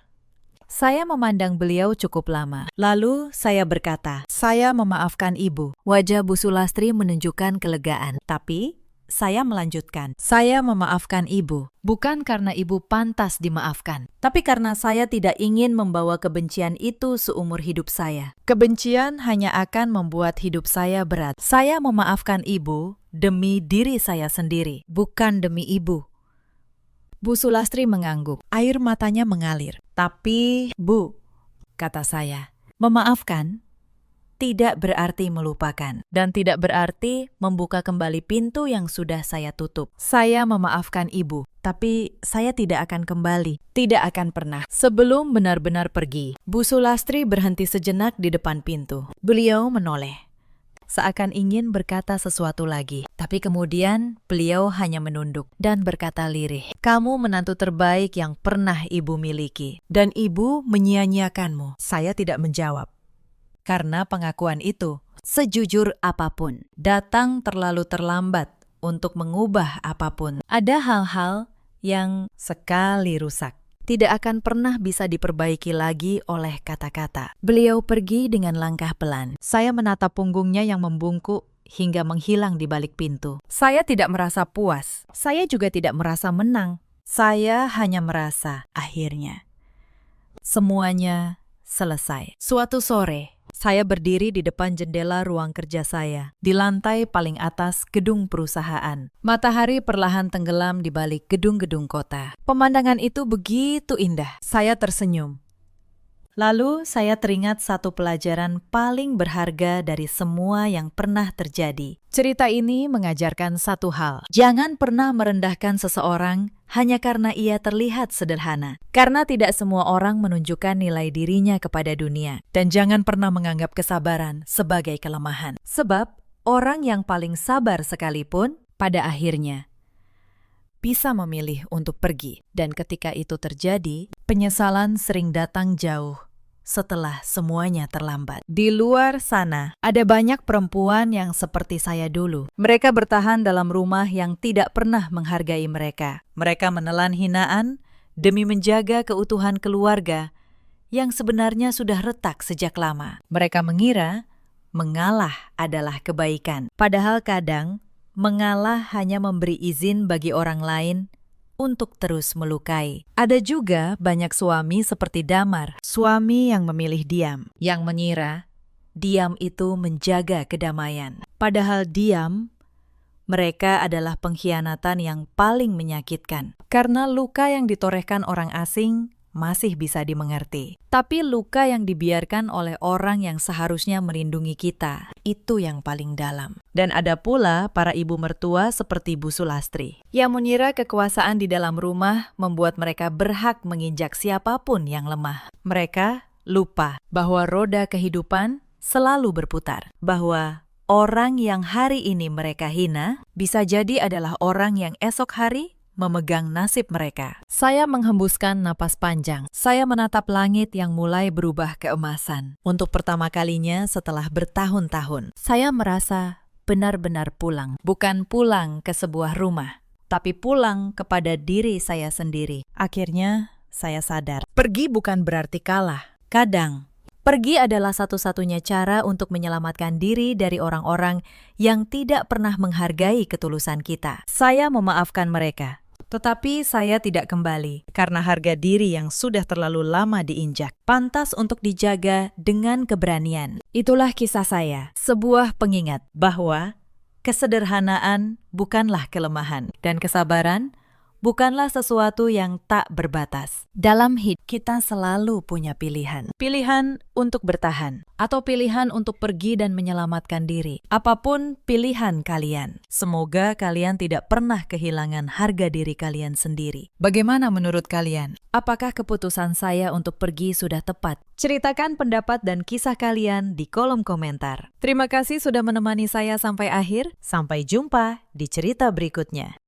Speaker 1: Saya memandang beliau cukup lama. Lalu saya berkata, "Saya memaafkan ibu." Wajah Bu Sulastri menunjukkan kelegaan. Tapi saya melanjutkan, "Saya memaafkan ibu, bukan karena ibu pantas dimaafkan, tapi karena saya tidak ingin membawa kebencian itu seumur hidup saya. Kebencian hanya akan membuat hidup saya berat. Saya memaafkan ibu demi diri saya sendiri, bukan demi ibu." Bu Sulastri mengangguk, air matanya mengalir. "Tapi, Bu," kata saya, "memaafkan tidak berarti melupakan, dan tidak berarti membuka kembali pintu yang sudah saya tutup. Saya memaafkan ibu, tapi saya tidak akan kembali, tidak akan pernah." Sebelum benar-benar pergi, Bu Sulastri berhenti sejenak di depan pintu. Beliau menoleh, seakan ingin berkata sesuatu lagi. Tapi kemudian beliau hanya menunduk dan berkata lirih, "Kamu menantu terbaik yang pernah ibu miliki, dan ibu menyia-nyiakanmu." Saya tidak menjawab. Karena pengakuan itu, sejujur apapun, datang terlalu terlambat untuk mengubah apapun. Ada hal-hal yang sekali rusak, tidak akan pernah bisa diperbaiki lagi oleh kata-kata. Beliau pergi dengan langkah pelan. Saya menatap punggungnya yang membungkuk hingga menghilang di balik pintu. Saya tidak merasa puas. Saya juga tidak merasa menang. Saya hanya merasa akhirnya semuanya selesai. Suatu sore, saya berdiri di depan jendela ruang kerja saya, di lantai paling atas gedung perusahaan. Matahari perlahan tenggelam di balik gedung-gedung kota. Pemandangan itu begitu indah. Saya tersenyum. Lalu saya teringat satu pelajaran paling berharga dari semua yang pernah terjadi. Cerita ini mengajarkan satu hal. Jangan pernah merendahkan seseorang hanya karena ia terlihat sederhana. Karena tidak semua orang menunjukkan nilai dirinya kepada dunia. Dan jangan pernah menganggap kesabaran sebagai kelemahan. Sebab orang yang paling sabar sekalipun pada akhirnya bisa memilih untuk pergi. Dan ketika itu terjadi, penyesalan sering datang jauh setelah semuanya terlambat. Di luar sana, ada banyak perempuan yang seperti saya dulu. Mereka bertahan dalam rumah yang tidak pernah menghargai mereka. Mereka menelan hinaan demi menjaga keutuhan keluarga yang sebenarnya sudah retak sejak lama. Mereka mengira mengalah adalah kebaikan. Padahal kadang, mengalah hanya memberi izin bagi orang lain untuk terus melukai. Ada juga banyak suami seperti Damar, suami yang memilih diam, yang mengira diam itu menjaga kedamaian. Padahal diam, mereka adalah pengkhianatan yang paling menyakitkan. Karena luka yang ditorehkan orang asing masih bisa dimengerti. Tapi luka yang dibiarkan oleh orang yang seharusnya melindungi kita, itu yang paling dalam. Dan ada pula para ibu mertua seperti Bu Sulastri, yang mengira kekuasaan di dalam rumah membuat mereka berhak menginjak siapapun yang lemah. Mereka lupa bahwa roda kehidupan selalu berputar, bahwa orang yang hari ini mereka hina bisa jadi adalah orang yang esok hari memegang nasib mereka. Saya menghembuskan napas panjang. Saya menatap langit yang mulai berubah keemasan. Untuk pertama kalinya setelah bertahun-tahun, saya merasa benar-benar pulang. Bukan pulang ke sebuah rumah, tapi pulang kepada diri saya sendiri. Akhirnya, saya sadar. Pergi bukan berarti kalah. Kadang, pergi adalah satu-satunya cara untuk menyelamatkan diri dari orang-orang yang tidak pernah menghargai ketulusan kita. Saya memaafkan mereka. Tetapi saya tidak kembali, karena harga diri yang sudah terlalu lama diinjak, pantas untuk dijaga dengan keberanian. Itulah kisah saya, sebuah pengingat bahwa kesederhanaan bukanlah kelemahan, dan kesabaran bukanlah sesuatu yang tak berbatas. Dalam hidup kita selalu punya pilihan. Pilihan untuk bertahan, atau pilihan untuk pergi dan menyelamatkan diri. Apapun pilihan kalian, semoga kalian tidak pernah kehilangan harga diri kalian sendiri. Bagaimana menurut kalian? Apakah keputusan saya untuk pergi sudah tepat? Ceritakan pendapat dan kisah kalian di kolom komentar. Terima kasih sudah menemani saya sampai akhir. Sampai jumpa di cerita berikutnya.